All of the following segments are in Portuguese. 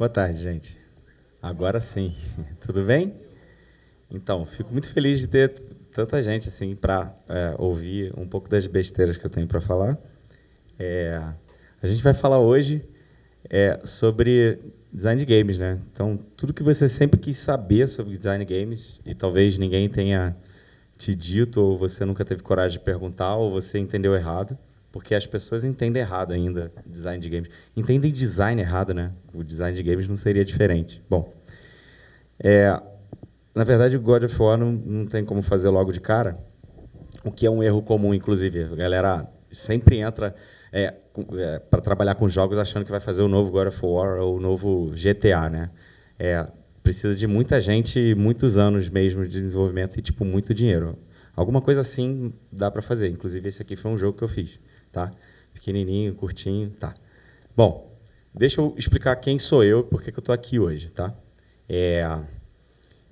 Boa tarde, gente. Agora sim. Tudo bem? Então, fico muito feliz de ter tanta gente assim para ouvir um pouco das besteiras que eu tenho para falar. A gente vai falar hoje sobre design de games, né? Então, tudo que você sempre quis saber sobre design de games e talvez ninguém tenha te dito, ou você nunca teve coragem de perguntar, ou você entendeu errado, porque as pessoas entendem errado ainda design de games. Entendem design errado, né? O design de games não seria diferente. Bom, na verdade, o God of War não tem como fazer logo de cara, o que é um erro comum, inclusive. A galera sempre entra para trabalhar com jogos achando que vai fazer o novo God of War ou o novo GTA, né? Precisa de muita gente, muitos anos mesmo de desenvolvimento e tipo muito dinheiro. Alguma coisa assim dá para fazer. Inclusive esse aqui foi um jogo que eu fiz, tá? Pequenininho, curtinho, tá. Bom, deixa eu explicar quem sou eu e por que eu estou aqui hoje, tá?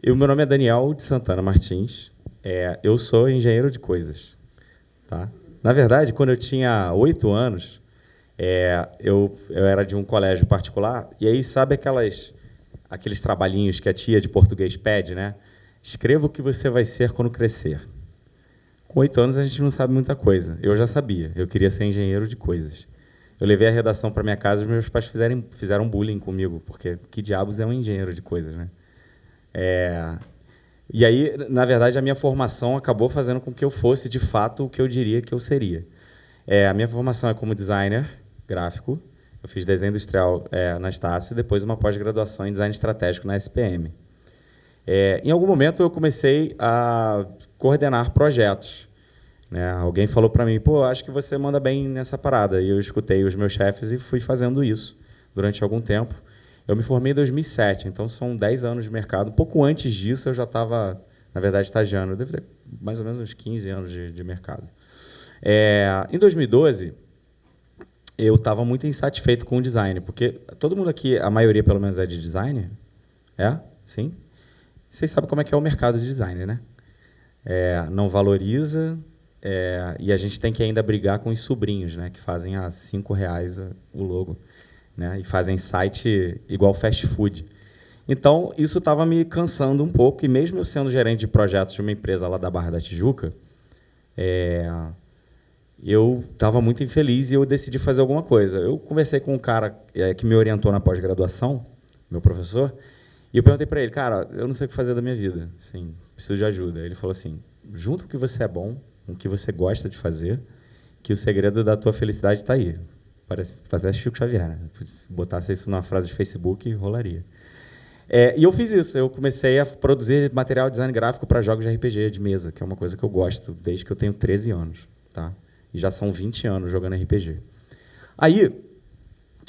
Meu nome é Daniel de Santana Martins. Eu sou engenheiro de coisas, tá? Na verdade, quando eu tinha 8 anos, eu era de um colégio particular, e aí sabe aqueles trabalhinhos que a tia de português pede, né? Escreva o que você vai ser quando crescer. Com 8 anos a gente não sabe muita coisa. Eu já sabia, eu queria ser engenheiro de coisas. Eu levei a redação para minha casa e meus pais fizeram bullying comigo, porque que diabos é um engenheiro de coisas, né? E aí, na verdade, a minha formação acabou fazendo com que eu fosse, de fato, o que eu diria que eu seria. A minha formação é como designer gráfico. Eu fiz desenho industrial na Estácio e depois uma pós-graduação em design estratégico na SPM. Em algum momento eu comecei a coordenar projetos, né? Alguém falou para mim, pô, acho que você manda bem nessa parada. E eu escutei os meus chefes e fui fazendo isso durante algum tempo. Eu me formei em 2007, então são 10 anos de mercado. Um pouco antes disso eu já estava, na verdade, estagiando. Eu devo ter mais ou menos uns 15 anos de mercado. Em 2012, eu estava muito insatisfeito com o design, porque todo mundo aqui, a maioria pelo menos é de design? Sim? Vocês sabem como é que é o mercado de design, né? Não valoriza, e a gente tem que ainda brigar com os sobrinhos, né, que fazem a R$ 5 o logo, né, e fazem site igual fast food. Então, isso estava me cansando um pouco, e mesmo eu sendo gerente de projetos de uma empresa lá da Barra da Tijuca, eu estava muito infeliz e eu decidi fazer alguma coisa. Eu conversei com um cara que me orientou na pós-graduação, meu professor, e eu perguntei para ele, cara, eu não sei o que fazer da minha vida, assim, preciso de ajuda. Ele falou assim, junta o que você é bom, o que você gosta de fazer, que o segredo da tua felicidade está aí. Parece até Chico Xavier, né? Se botasse isso numa frase de Facebook, rolaria. E eu fiz isso, eu comecei a produzir material de design gráfico para jogos de RPG de mesa, que é uma coisa que eu gosto desde que eu tenho 13 anos, tá? E já são 20 anos jogando RPG. Aí,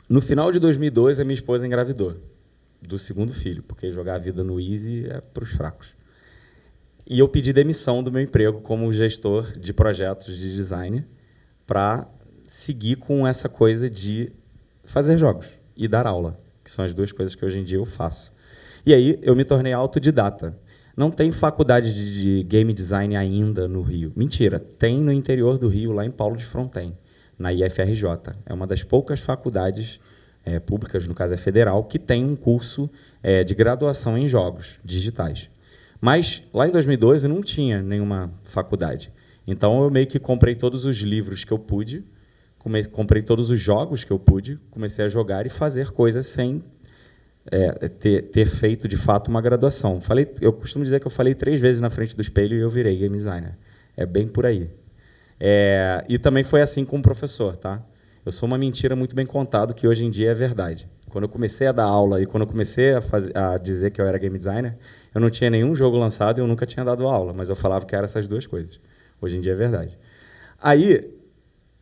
no final de 2002, a minha esposa engravidou do segundo filho, porque jogar a vida no easy é para os fracos. E eu pedi demissão do meu emprego como gestor de projetos de design para seguir com essa coisa de fazer jogos e dar aula, que são as duas coisas que hoje em dia eu faço. E aí eu me tornei autodidata. Não tem faculdade de game design ainda no Rio. Mentira, tem no interior do Rio, lá em Paulo de Fronten, na IFRJ. É uma das poucas faculdades públicas, no caso é federal, que tem um curso de graduação em jogos digitais. Mas lá em 2012 não tinha nenhuma faculdade. Então eu meio que comprei todos os livros que eu pude, comprei todos os jogos que eu pude, comecei a jogar e fazer coisas sem ter feito de fato uma graduação. Eu costumo dizer que eu falei 3 vezes na frente do espelho e eu virei game designer. É bem por aí. E também foi assim com o professor, tá? Eu sou uma mentira muito bem contada, que hoje em dia é verdade. Quando eu comecei a dar aula e quando eu comecei a dizer que eu era game designer, eu não tinha nenhum jogo lançado e eu nunca tinha dado aula, mas eu falava que eram essas duas coisas. Hoje em dia é verdade. Aí,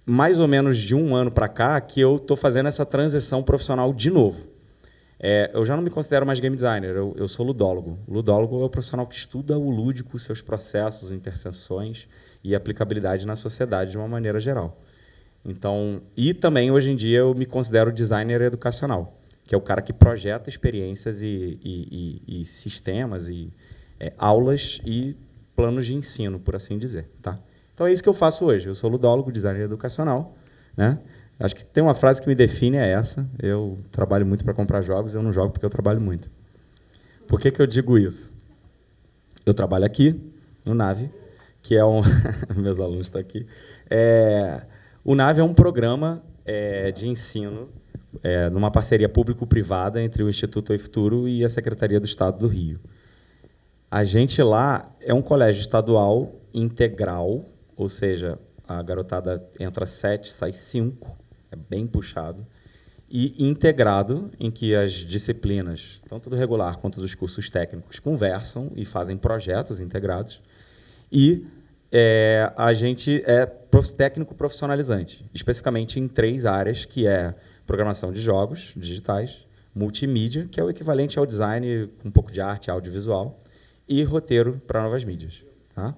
mais ou menos de 1 ano para cá, que eu estou fazendo essa transição profissional de novo. Eu já não me considero mais game designer, eu sou ludólogo. Ludólogo é o profissional que estuda o lúdico, seus processos, interseções e aplicabilidade na sociedade de uma maneira geral. Então, e também, hoje em dia, eu me considero designer educacional, que é o cara que projeta experiências e sistemas, aulas e planos de ensino, por assim dizer. Tá? Então, é isso que eu faço hoje. Eu sou ludólogo, designer educacional, né? Acho que tem uma frase que me define, é essa: eu trabalho muito para comprar jogos, eu não jogo porque eu trabalho muito. Por que eu digo isso? Eu trabalho aqui, no Nave, que é um... meus alunos estão aqui. O Nave é um programa de ensino, numa parceria público-privada entre o Instituto Oi Futuro e a Secretaria do Estado do Rio. A gente lá é um colégio estadual integral, ou seja, a garotada entra 7, sai 5, é bem puxado, e integrado, em que as disciplinas, tanto do regular quanto dos cursos técnicos, conversam e fazem projetos integrados, e a gente é técnico profissionalizante, especificamente em 3 áreas, que é programação de jogos digitais, multimídia, que é o equivalente ao design com um pouco de arte audiovisual, e roteiro para novas mídias. Tá?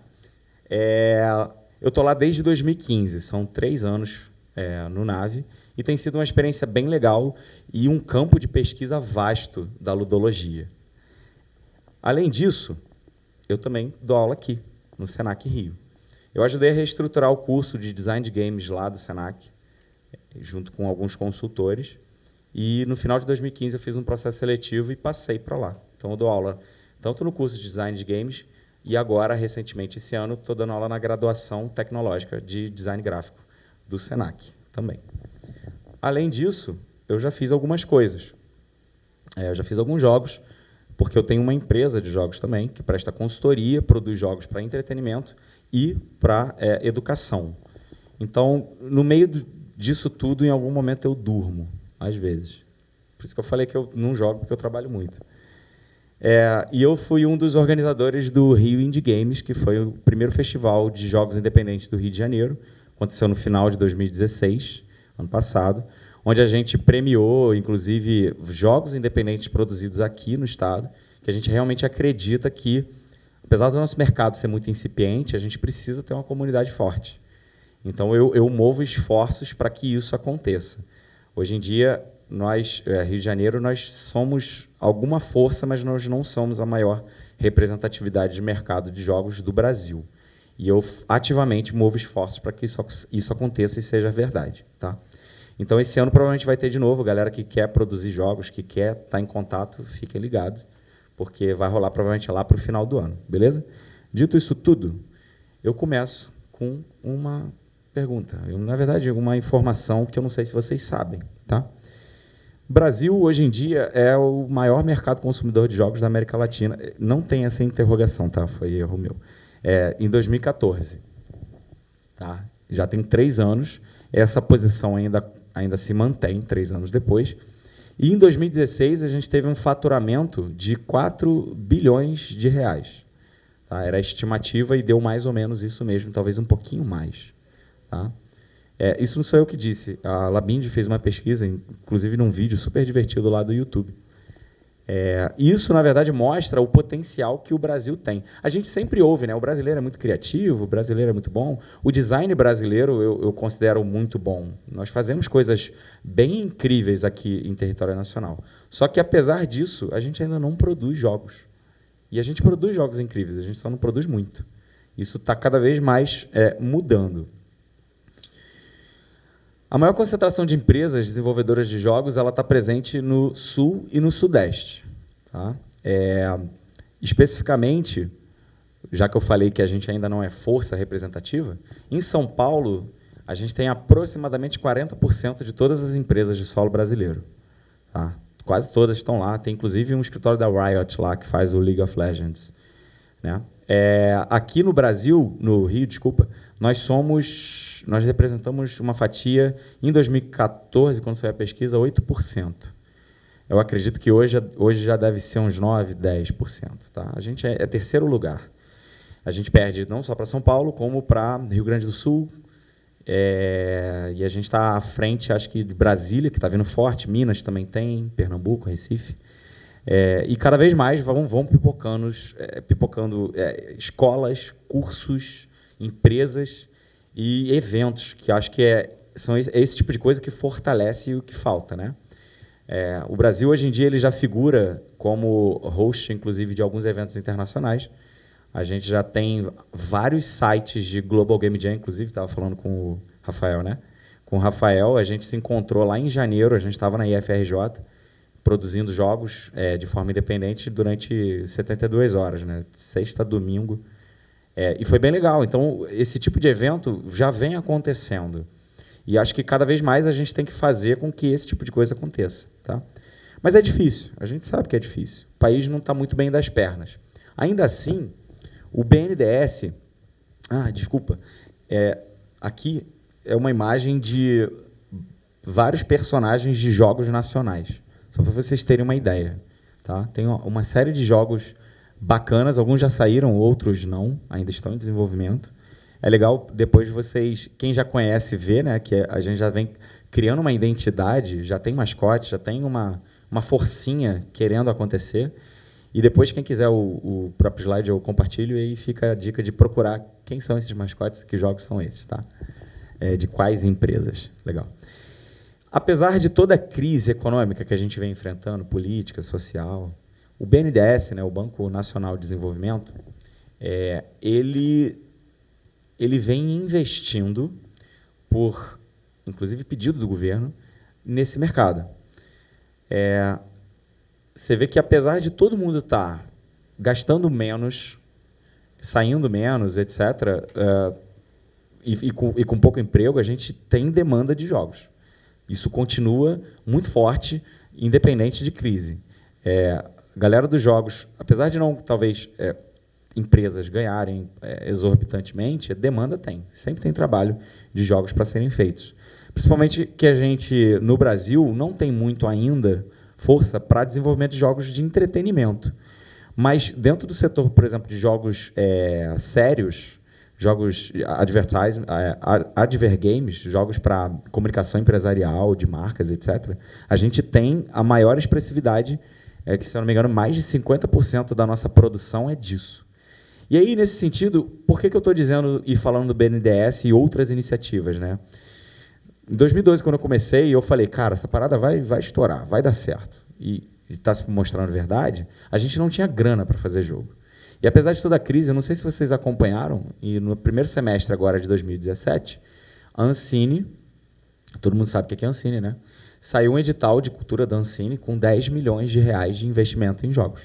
Eu estou lá desde 2015, são 3 anos no Nave, e tem sido uma experiência bem legal e um campo de pesquisa vasto da ludologia. Além disso, eu também dou aula aqui, no Senac Rio. Eu ajudei a reestruturar o curso de design de games lá do Senac, junto com alguns consultores, e no final de 2015 eu fiz um processo seletivo e passei para lá. Então eu dou aula tanto no curso de design de games, e agora, recentemente, esse ano, estou dando aula na graduação tecnológica de design gráfico do Senac também. Além disso, eu já fiz algumas coisas. Eu já fiz alguns jogos, porque eu tenho uma empresa de jogos também, que presta consultoria, produz jogos para entretenimento e para educação. Então, no meio disso tudo, em algum momento eu durmo, às vezes. Por isso que eu falei que eu não jogo, porque eu trabalho muito. E eu fui um dos organizadores do Rio Indie Games, que foi o primeiro festival de jogos independentes do Rio de Janeiro. Aconteceu no final de 2016, ano passado, onde a gente premiou, inclusive, jogos independentes produzidos aqui no estado, que a gente realmente acredita que, apesar do nosso mercado ser muito incipiente, a gente precisa ter uma comunidade forte. Então, eu movo esforços para que isso aconteça. Hoje em dia, nós, Rio de Janeiro, nós somos alguma força, mas nós não somos a maior representatividade de mercado de jogos do Brasil. E eu ativamente movo esforços para que isso aconteça e seja verdade. Tá? Então, esse ano provavelmente vai ter de novo, galera que quer produzir jogos, que quer estar em contato, fiquem ligados, porque vai rolar provavelmente lá para o final do ano, beleza? Dito isso tudo, eu começo com uma pergunta. Na verdade, uma informação que eu não sei se vocês sabem. Tá? O Brasil, hoje em dia, é o maior mercado consumidor de jogos da América Latina. Não tem essa interrogação, tá? Foi erro meu. Em 2014. Tá? Já tem 3 anos. Essa posição ainda se mantém 3 anos depois. E em 2016, a gente teve um faturamento de 4 bilhões de reais. Tá? Era a estimativa e deu mais ou menos isso mesmo, talvez um pouquinho mais. Tá? Isso não sou eu que disse. A Labindi fez uma pesquisa, inclusive num vídeo super divertido lá do YouTube. Isso, na verdade, mostra o potencial que o Brasil tem. A gente sempre ouve, né? O brasileiro é muito criativo, o brasileiro é muito bom. O design brasileiro eu considero muito bom. Nós fazemos coisas bem incríveis aqui em território nacional. Só que, apesar disso, a gente ainda não produz jogos. E a gente produz jogos incríveis, a gente só não produz muito. Isso está cada vez mais mudando. A maior concentração de empresas desenvolvedoras de jogos está presente no Sul e no Sudeste. Tá? Especificamente, já que eu falei que a gente ainda não é força representativa, em São Paulo, a gente tem aproximadamente 40% de todas as empresas de solo brasileiro. Tá? Quase todas estão lá. Tem, inclusive, um escritório da Riot lá, que faz o League of Legends. Né? Aqui no Brasil, no Rio, desculpa, nós representamos uma fatia, em 2014, quando saiu a pesquisa, 8%. Eu acredito que hoje já deve ser uns 9%, 10%. Tá? A gente é terceiro lugar. A gente perde não só para São Paulo, como para Rio Grande do Sul. E a gente está à frente, acho que de Brasília, que está vindo forte, Minas também tem, Pernambuco, Recife. E cada vez mais vão pipocando escolas, cursos, empresas e eventos, que acho que são esse tipo de coisa que fortalece o que falta. Né? O Brasil, hoje em dia, ele já figura como host, inclusive, de alguns eventos internacionais. A gente já tem vários sites de Global Game Jam, inclusive, estava falando com o Rafael, né? com o Rafael, a gente se encontrou lá em janeiro, a gente estava na IFRJ, produzindo jogos de forma independente durante 72 horas, né? Sexta a domingo. E foi bem legal. Então, esse tipo de evento já vem acontecendo. E acho que cada vez mais a gente tem que fazer com que esse tipo de coisa aconteça. Tá? Mas é difícil, a gente sabe que é difícil. O país não está muito bem das pernas. Ainda assim, o BNDES... desculpa. Aqui é uma imagem de vários personagens de jogos nacionais. Só para vocês terem uma ideia. Tá? Tem uma série de jogos bacanas, alguns já saíram, outros não, ainda estão em desenvolvimento. É legal depois vocês, quem já conhece, ver, né, que a gente já vem criando uma identidade, já tem mascote, já tem uma forcinha querendo acontecer. E depois, quem quiser o próprio slide, eu compartilho, e aí fica a dica de procurar quem são esses mascotes, que jogos são esses, tá? De quais empresas. Legal. Apesar de toda a crise econômica que a gente vem enfrentando, política, social, o BNDES, né, o Banco Nacional de Desenvolvimento, ele vem investindo, por, inclusive, pedido do governo, nesse mercado. Você vê que, apesar de todo mundo estar gastando menos, saindo menos, etc., e com pouco emprego, a gente tem demanda de jogos. Isso continua muito forte, independente de crise. Galera dos jogos, apesar de não, talvez, empresas ganharem exorbitantemente, a demanda tem. Sempre tem trabalho de jogos para serem feitos. Principalmente que a gente, no Brasil, não tem muito ainda força para desenvolvimento de jogos de entretenimento. Mas dentro do setor, por exemplo, de jogos sérios, jogos adver games, jogos para comunicação empresarial, de marcas, etc., a gente tem a maior expressividade, que, se eu não me engano, mais de 50% da nossa produção é disso. E aí, nesse sentido, por que eu estou dizendo e falando do BNDES e outras iniciativas, né? Em 2012, quando eu comecei, eu falei, cara, essa parada vai estourar, vai dar certo. E está se mostrando verdade, a gente não tinha grana para fazer jogo. E apesar de toda a crise, eu não sei se vocês acompanharam, e no primeiro semestre agora de 2017, a Ancine, todo mundo sabe o que é a Ancine, né? Saiu um edital de cultura da Ancine com 10 milhões de reais de investimento em jogos,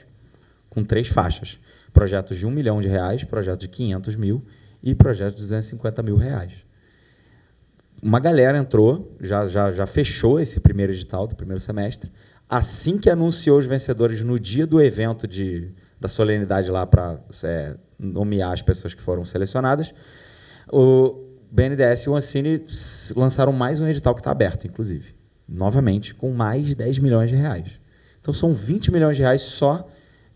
com 3 faixas. Projetos de R$1 milhão, projetos de 500 mil e projetos de 250 mil reais. Uma galera entrou, já fechou esse primeiro edital do primeiro semestre. Assim que anunciou os vencedores no dia do evento da solenidade lá para nomear as pessoas que foram selecionadas, o BNDES e o Ancine lançaram mais um edital que está aberto, inclusive, novamente, com mais de 10 milhões de reais. Então, são 20 milhões de reais só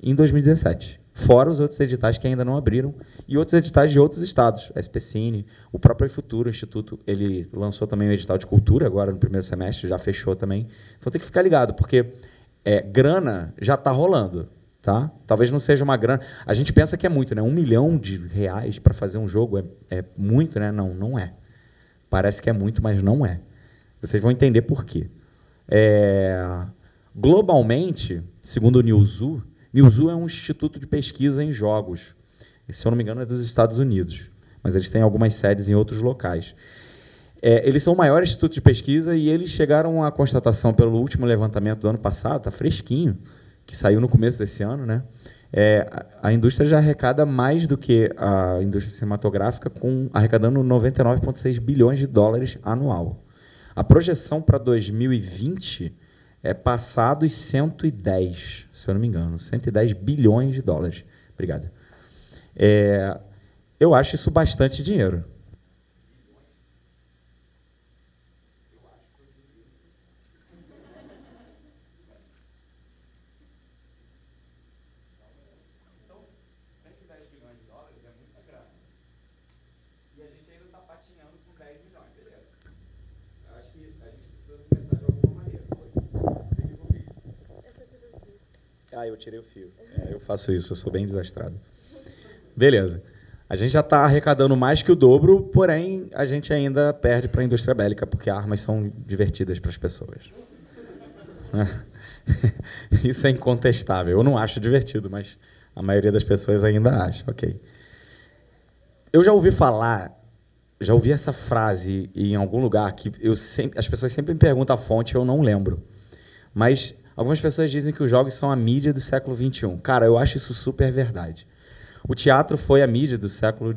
em 2017, fora os outros editais que ainda não abriram, e outros editais de outros estados, a SPCine, o próprio Futuro, o Instituto, ele lançou também um edital de cultura agora no primeiro semestre, já fechou também. Então, tem que ficar ligado, porque grana já está rolando. Tá? Talvez não seja uma grana. A gente pensa que é muito, né? R$1 milhão para fazer um jogo é muito, né? Não, não é. Parece que é muito, mas não é. Vocês vão entender por quê. Globalmente, segundo o Newzoo é um instituto de pesquisa em jogos. Se eu não me engano, é dos Estados Unidos, mas eles têm algumas sedes em outros locais. Eles são o maior instituto de pesquisa e eles chegaram à constatação pelo último levantamento do ano passado, está fresquinho, que saiu no começo desse ano, né? A indústria já arrecada mais do que a indústria cinematográfica, arrecadando 99,6 bilhões de dólares anual. A projeção para 2020 é passar dos 110, se eu não me engano, 110 bilhões de dólares. Obrigado. Eu acho isso bastante dinheiro. Eu tirei o fio. Eu faço isso, eu sou bem desastrado. Beleza. A gente já está arrecadando mais que o dobro, porém, a gente ainda perde para a indústria bélica, porque armas são divertidas para as pessoas. Isso é incontestável. Eu não acho divertido, mas a maioria das pessoas ainda acha. Ok. Eu já ouvi falar, já ouvi essa frase em algum lugar que as pessoas sempre me perguntam a fonte e eu não lembro. Mas algumas pessoas dizem que os jogos são a mídia do século XXI. Cara, eu acho isso super verdade. O teatro foi a mídia do século...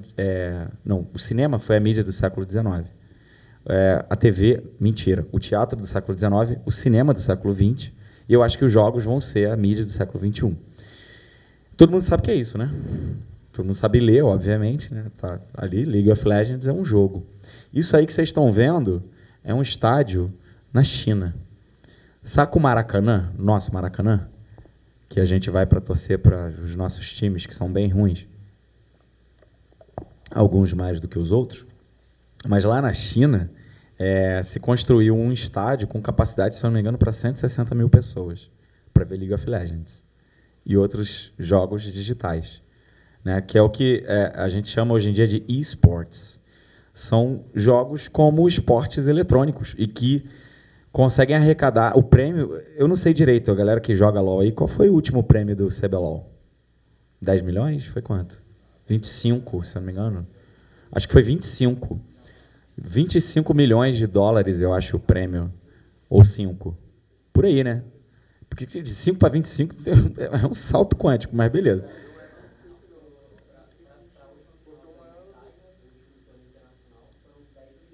o cinema foi a mídia do século XIX. A TV, mentira. O teatro do século XIX, o cinema do século XX, e eu acho que os jogos vão ser a mídia do século XXI. Todo mundo sabe o que é isso, né? Todo mundo sabe ler, obviamente, né? Tá ali, League of Legends é um jogo. Isso aí que vocês estão vendo é um estádio na China. Saca o Maracanã, nosso Maracanã, que a gente vai para torcer para os nossos times, que são bem ruins, alguns mais do que os outros, mas lá na China se construiu um estádio com capacidade, se não me engano, para 160 mil pessoas, para ver League of Legends e outros jogos digitais, né, que é o que a gente chama hoje em dia de esports. São jogos como esportes eletrônicos e que conseguem arrecadar o prêmio. Eu não sei direito, a galera que joga LOL aí, qual foi o último prêmio do CBLOL? 10 milhões? Foi quanto? 25, se eu não me engano. Acho que foi 25. 25 milhões de dólares, eu acho, o prêmio. Ou 5. Por aí, né? Porque de 5 para 25 é um salto quântico, mas beleza.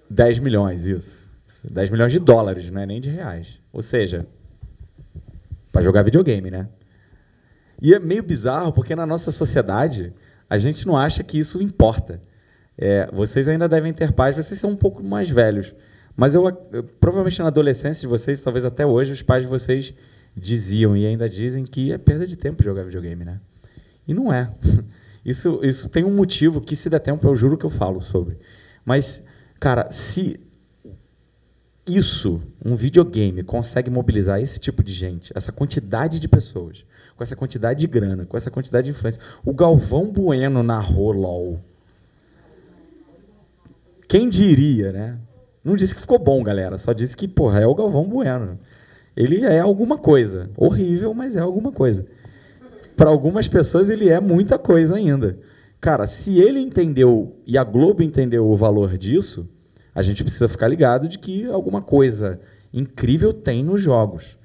10 milhões, isso. 10 milhões de dólares, não é nem de reais. Ou seja, para jogar videogame, né? E é meio bizarro, porque na nossa sociedade, a gente não acha que isso importa. Vocês ainda devem ter pais, vocês são um pouco mais velhos. Mas provavelmente na adolescência de vocês, talvez até hoje, os pais de vocês diziam e ainda dizem que é perda de tempo jogar videogame, né? E não é. Isso tem um motivo que, se der tempo, eu juro que eu falo sobre. Mas, cara, se um videogame consegue mobilizar esse tipo de gente, essa quantidade de pessoas, com essa quantidade de grana, com essa quantidade de influência. O Galvão Bueno narrou LOL. Quem diria, né? Não disse que ficou bom, galera, só disse que, porra, é o Galvão Bueno. Ele é alguma coisa. Horrível, mas é alguma coisa. Para algumas pessoas, ele é muita coisa ainda. Cara, se ele entendeu e a Globo entendeu o valor disso, a gente precisa ficar ligado de que alguma coisa incrível tem nos jogos.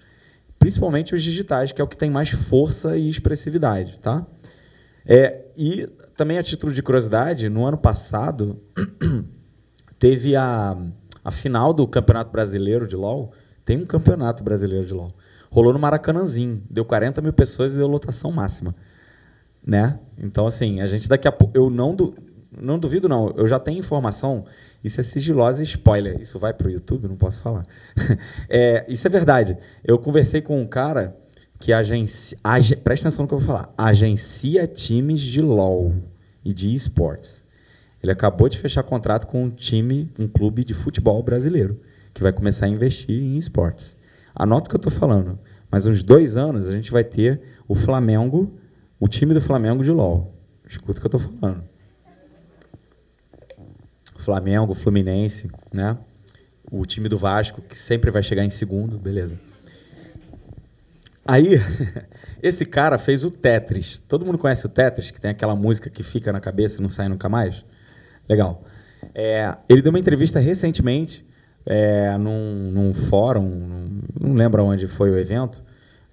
Principalmente os digitais, que é o que tem mais força e expressividade. Tá? E também, a título de curiosidade, no ano passado, teve a final do Campeonato Brasileiro de LOL. Tem um Campeonato Brasileiro de LOL. Rolou no Maracanãzinho. Deu 40 mil pessoas e deu lotação máxima. Né? Então, assim, a gente daqui a pouco... Eu não duvido, não. Eu já tenho informação... Isso é sigilosa e spoiler. Isso vai para o YouTube? Não posso falar. Isso é verdade. Eu conversei com um cara que presta atenção no que eu vou falar. Agencia times de LOL e de esportes. Ele acabou de fechar contrato com um clube de futebol brasileiro, que vai começar a investir em esportes. Anota o que eu estou falando. Mas uns 2 anos a gente vai ter o Flamengo, o time do Flamengo de LOL. Escuta o que eu estou falando. Flamengo, Fluminense, né? O time do Vasco, que sempre vai chegar em segundo, beleza. Aí, esse cara fez o Tetris. Todo mundo conhece o Tetris, que tem aquela música que fica na cabeça e não sai nunca mais? Legal. Ele deu uma entrevista recentemente num fórum, não lembro onde foi o evento.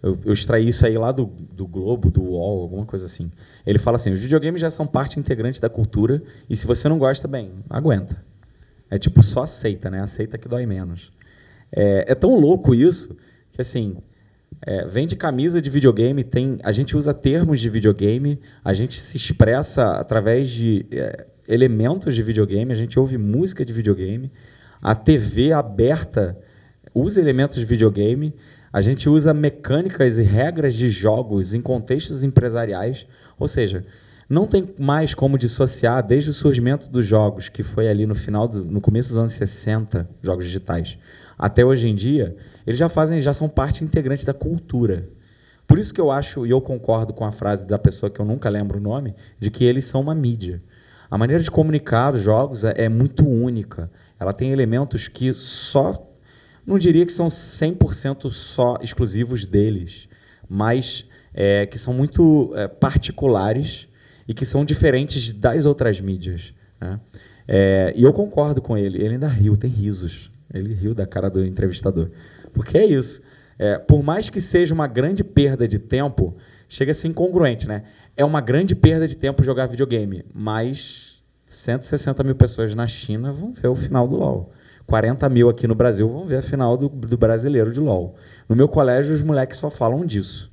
Eu extraí isso aí lá do Globo, do UOL, alguma coisa assim. Ele fala assim, os videogames já são parte integrante da cultura, e se você não gosta, bem, aguenta. Tipo, só aceita, né? Aceita que dói menos. É tão louco isso, que assim, vende camisa de videogame, a gente usa termos de videogame, a gente se expressa através de elementos de videogame, a gente ouve música de videogame, a TV aberta usa elementos de videogame, a gente usa mecânicas e regras de jogos em contextos empresariais, ou seja, não tem mais como dissociar desde o surgimento dos jogos, que foi ali no começo dos anos 60, jogos digitais, até hoje em dia, eles já são parte integrante da cultura. Por isso que eu acho, e eu concordo com a frase da pessoa que eu nunca lembro o nome, de que eles são uma mídia. A maneira de comunicar os jogos é muito única. Ela tem elementos que não diria que são 100% só exclusivos deles, mas que são muito particulares e que são diferentes das outras mídias. né? E eu concordo com ele. Ele ainda riu, tem risos. Ele riu da cara do entrevistador. Porque é isso. Por mais que seja uma grande perda de tempo, chega a ser incongruente, né? É uma grande perda de tempo jogar videogame, mas 160 mil pessoas na China vão ver o final do LoL. 40 mil aqui no Brasil vão ver a final do brasileiro de LoL. No meu colégio, os moleques só falam disso.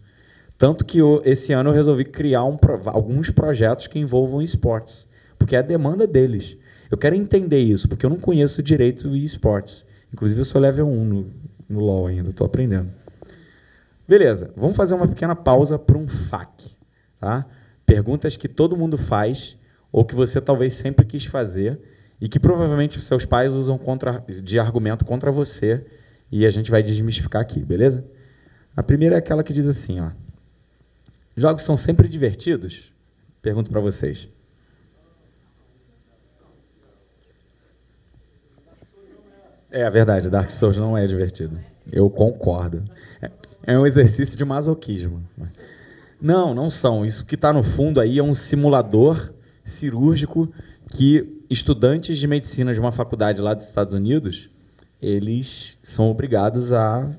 Tanto que esse ano eu resolvi criar alguns projetos que envolvam esportes, porque é a demanda deles. Eu quero entender isso, porque eu não conheço direito o esportes. Inclusive, eu sou level 1 no LoL ainda, estou aprendendo. Beleza, vamos fazer uma pequena pausa para um FAQ. Tá? Perguntas que todo mundo faz, ou que você talvez sempre quis fazer, e que provavelmente os seus pais usam de argumento contra você, e a gente vai desmistificar aqui, beleza? A primeira é aquela que diz assim, ó. Jogos são sempre divertidos? Pergunto para vocês. É verdade, Dark Souls não é divertido. Eu concordo. É um exercício de masoquismo. Não, não são. Isso que está no fundo aí é um simulador cirúrgico que estudantes de medicina de uma faculdade lá dos Estados Unidos, eles são obrigados a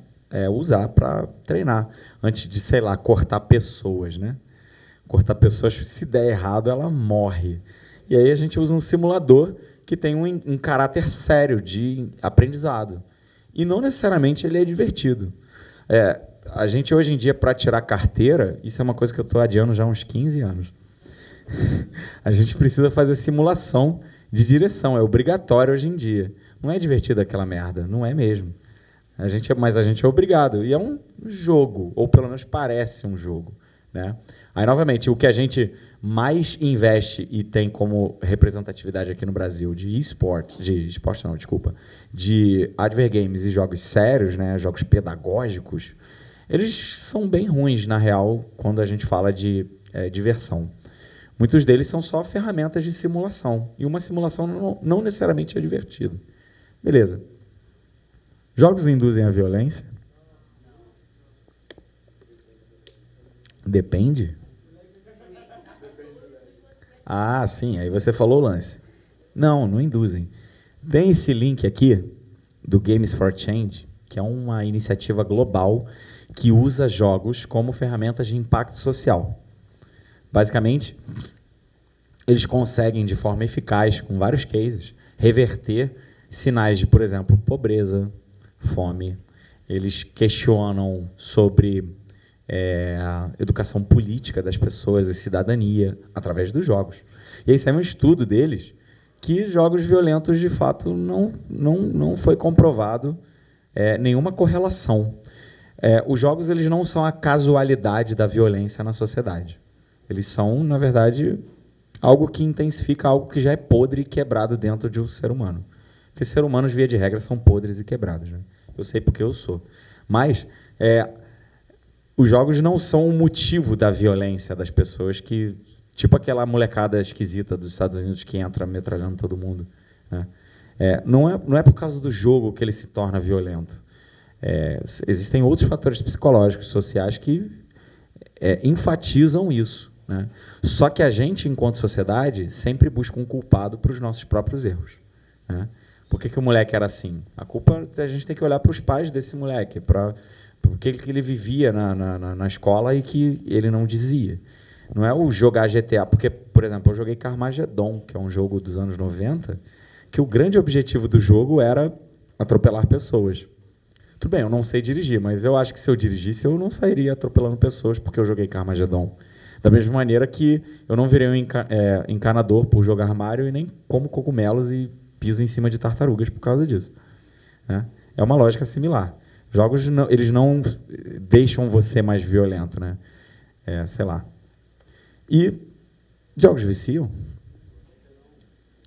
usar para treinar, antes de, sei lá, cortar pessoas, né? Cortar pessoas, se der errado, ela morre. E aí a gente usa um simulador que tem um caráter sério de aprendizado. E não necessariamente ele é divertido. A gente hoje em dia, para tirar carteira, isso é uma coisa que eu estou adiando já há uns 15 anos. A gente precisa fazer simulação de direção, é obrigatório hoje em dia. Não é divertido aquela merda, não é mesmo. Mas a gente é obrigado. E é um jogo, ou pelo menos parece um jogo, né? Aí, novamente, o que a gente mais investe e tem como representatividade aqui no Brasil de de advergames e jogos sérios, né, jogos pedagógicos, eles são bem ruins, na real, quando a gente fala de diversão. Muitos deles são só ferramentas de simulação. E uma simulação não necessariamente é divertida. Beleza. Jogos induzem a violência? Depende? Ah, sim, aí você falou o lance. Não induzem. Tem esse link aqui do Games for Change, que é uma iniciativa global que usa jogos como ferramentas de impacto social. Basicamente, eles conseguem, de forma eficaz, com vários cases, reverter sinais de, por exemplo, pobreza, fome. Eles questionam sobre a educação política das pessoas e cidadania através dos jogos. E aí saiu um estudo deles que jogos violentos, de fato, não foi comprovado nenhuma correlação. Os jogos eles não são a casualidade da violência na sociedade. Eles são, na verdade, algo que intensifica algo que já é podre e quebrado dentro de um ser humano. Porque seres humanos, via de regra, são podres e quebrados, né? Eu sei porque eu sou. Mas os jogos não são o motivo da violência das pessoas que... Tipo aquela molecada esquisita dos Estados Unidos que entra metralhando todo mundo, né? Não é por causa do jogo que ele se torna violento. Existem outros fatores psicológicos, sociais, que enfatizam isso, né? Só que a gente, enquanto sociedade, sempre busca um culpado para os nossos próprios erros, né? Por que o moleque era assim? A culpa a gente tem que olhar para os pais desse moleque, para o que ele vivia na escola e que ele não dizia. Não é o jogar GTA, porque, por exemplo, eu joguei Carmageddon, que é um jogo dos anos 90, que o grande objetivo do jogo era atropelar pessoas. Tudo bem, eu não sei dirigir, mas eu acho que se eu dirigisse, eu não sairia atropelando pessoas porque eu joguei Carmageddon. Da mesma maneira que eu não virei um encanador por jogar Mario e nem como cogumelos e piso em cima de tartarugas por causa disso, né? É uma lógica similar. Jogos eles não deixam você mais violento, né? Sei lá. E jogos viciam?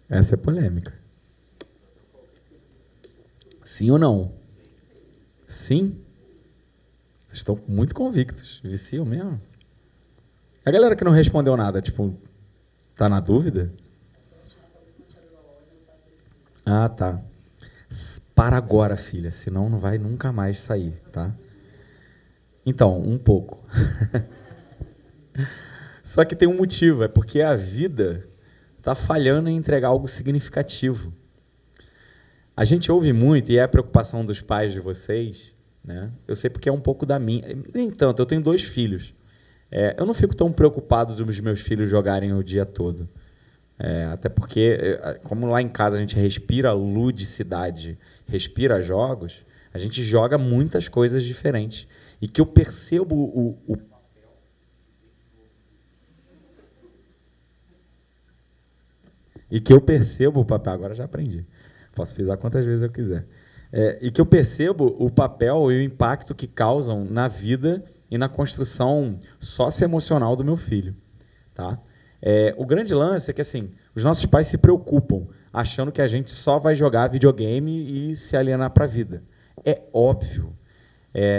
Essa é polêmica. Sim ou não? Sim? Vocês estão muito convictos. Viciam mesmo? A galera que não respondeu nada, tipo, tá na dúvida? Ah, tá. Para agora, filha, senão não vai nunca mais sair, tá? Então, um pouco. Só que tem um motivo, é porque a vida está falhando em entregar algo significativo. A gente ouve muito, e é a preocupação dos pais de vocês, né? Eu sei porque é um pouco da minha. Nem tanto, eu tenho 2 filhos. Eu não fico tão preocupado dos meus filhos jogarem o dia todo. Até porque, como lá em casa a gente respira ludicidade, respira jogos, a gente joga muitas coisas diferentes. E que eu percebo o papel, agora já aprendi. Posso pisar quantas vezes eu quiser. E que eu percebo o papel e o impacto que causam na vida e na construção socioemocional do meu filho. Tá? O grande lance é que assim, os nossos pais se preocupam, achando que a gente só vai jogar videogame e se alienar para a vida. É óbvio.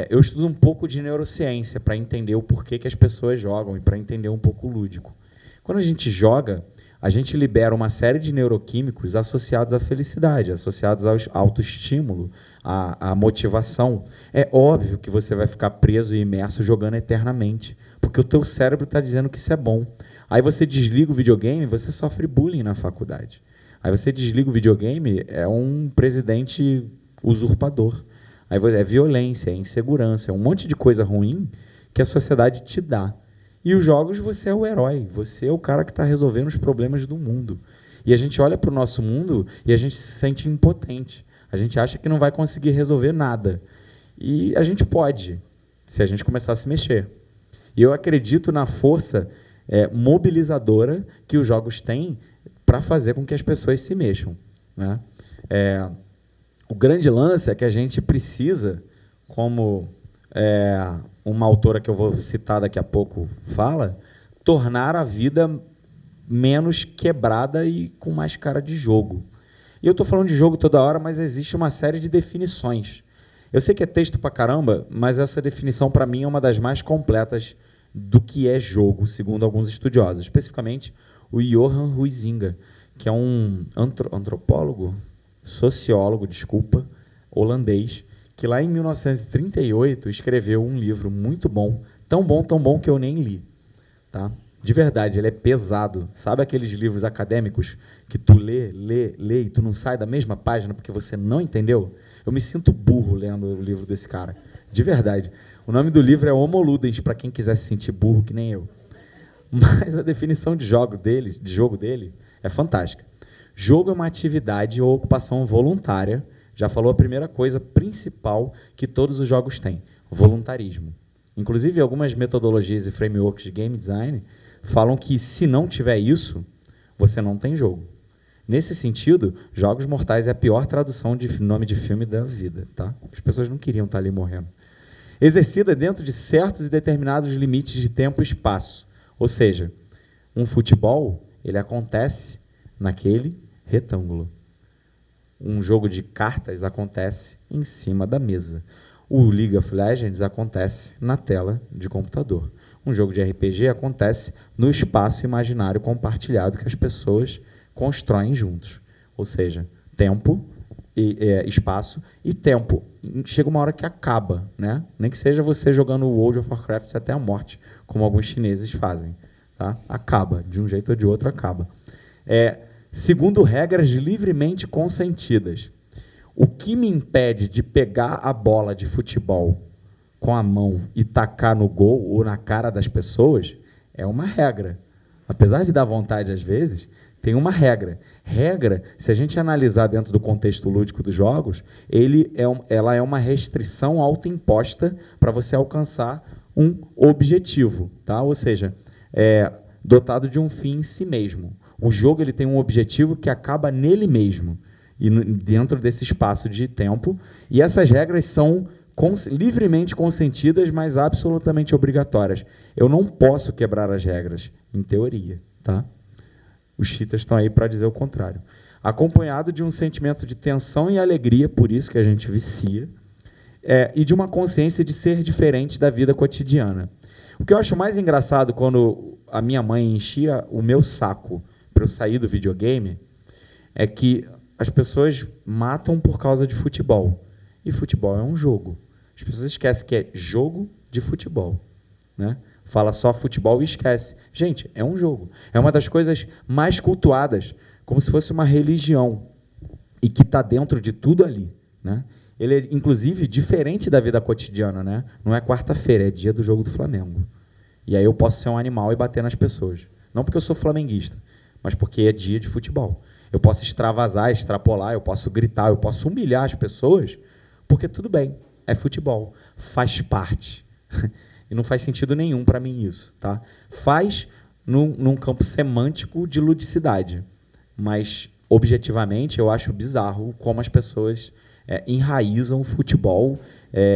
Eu estudo um pouco de neurociência para entender o porquê que as pessoas jogam e para entender um pouco o lúdico. Quando a gente joga, a gente libera uma série de neuroquímicos associados à felicidade, associados ao autoestímulo, à motivação. É óbvio que você vai ficar preso e imerso jogando eternamente, porque o teu cérebro está dizendo que isso é bom. Aí você desliga o videogame, você sofre bullying na faculdade. Aí você desliga o videogame, é um presidente usurpador. Aí é violência, é insegurança, é um monte de coisa ruim que a sociedade te dá. E os jogos, você é o herói, você é o cara que está resolvendo os problemas do mundo. E a gente olha para o nosso mundo e a gente se sente impotente. A gente acha que não vai conseguir resolver nada. E a gente pode, se a gente começar a se mexer. E eu acredito na força mobilizadora que os jogos têm para fazer com que as pessoas se mexam, né? O grande lance é que a gente precisa, como uma autora que eu vou citar daqui a pouco fala, tornar a vida menos quebrada e com mais cara de jogo. E eu estou falando de jogo toda hora, mas existe uma série de definições. Eu sei que é texto pra caramba, mas essa definição para mim é uma das mais completas do que é jogo, segundo alguns estudiosos. Especificamente o Johan Huizinga, que é um antropólogo, sociólogo, holandês, que lá em 1938 escreveu um livro muito bom, tão bom que eu nem li. Tá? De verdade, ele é pesado. Sabe aqueles livros acadêmicos que tu lê e tu não sai da mesma página porque você não entendeu? Eu me sinto burro lendo o livro desse cara. De verdade. O nome do livro é Homo Ludens, para quem quiser se sentir burro que nem eu. Mas a definição de jogo dele é fantástica. Jogo é uma atividade ou ocupação voluntária. Já falou a primeira coisa principal que todos os jogos têm, voluntarismo. Inclusive, algumas metodologias e frameworks de game design falam que, se não tiver isso, você não tem jogo. Nesse sentido, Jogos Mortais é a pior tradução de nome de filme da vida. Tá? As pessoas não queriam estar ali morrendo. Exercida dentro de certos e determinados limites de tempo e espaço. Ou seja, um futebol ele acontece naquele retângulo. Um jogo de cartas acontece em cima da mesa. O League of Legends acontece na tela de computador. Um jogo de RPG acontece no espaço imaginário compartilhado que as pessoas constroem juntos. Ou seja, tempo, espaço e tempo. Chega uma hora que acaba, né? Nem que seja você jogando World of Warcraft até a morte, como alguns chineses fazem. Tá? Acaba, de um jeito ou de outro acaba. Segundo regras livremente consentidas. O que me impede de pegar a bola de futebol com a mão e tacar no gol ou na cara das pessoas é uma regra. Apesar de dar vontade às vezes, tem uma regra. Regra, se a gente analisar dentro do contexto lúdico dos jogos, ela é uma restrição autoimposta para você alcançar um objetivo, tá? Ou seja, dotado de um fim em si mesmo. O jogo ele tem um objetivo que acaba nele mesmo, e dentro desse espaço de tempo, e essas regras são livremente consentidas, mas absolutamente obrigatórias. Eu não posso quebrar as regras, em teoria. Tá? Os cheaters estão aí para dizer o contrário. Acompanhado de um sentimento de tensão e alegria, por isso que a gente vicia, e de uma consciência de ser diferente da vida cotidiana. O que eu acho mais engraçado quando a minha mãe enchia o meu saco para eu sair do videogame, é que as pessoas matam por causa de futebol. E futebol é um jogo. As pessoas esquecem que é jogo de futebol. Né? Fala só futebol e esquece. Gente, é um jogo. É uma das coisas mais cultuadas, como se fosse uma religião, e que está dentro de tudo ali, né? Ele é, inclusive, diferente da vida cotidiana, né? Não é quarta-feira, é dia do jogo do Flamengo. E aí eu posso ser um animal e bater nas pessoas. Não porque eu sou flamenguista, mas porque é dia de futebol. Eu posso extravasar, extrapolar, eu posso gritar, eu posso humilhar as pessoas, porque tudo bem, é futebol, faz parte. E não faz sentido nenhum para mim isso, tá? Faz num campo semântico de ludicidade, mas objetivamente eu acho bizarro como as pessoas enraizam o futebol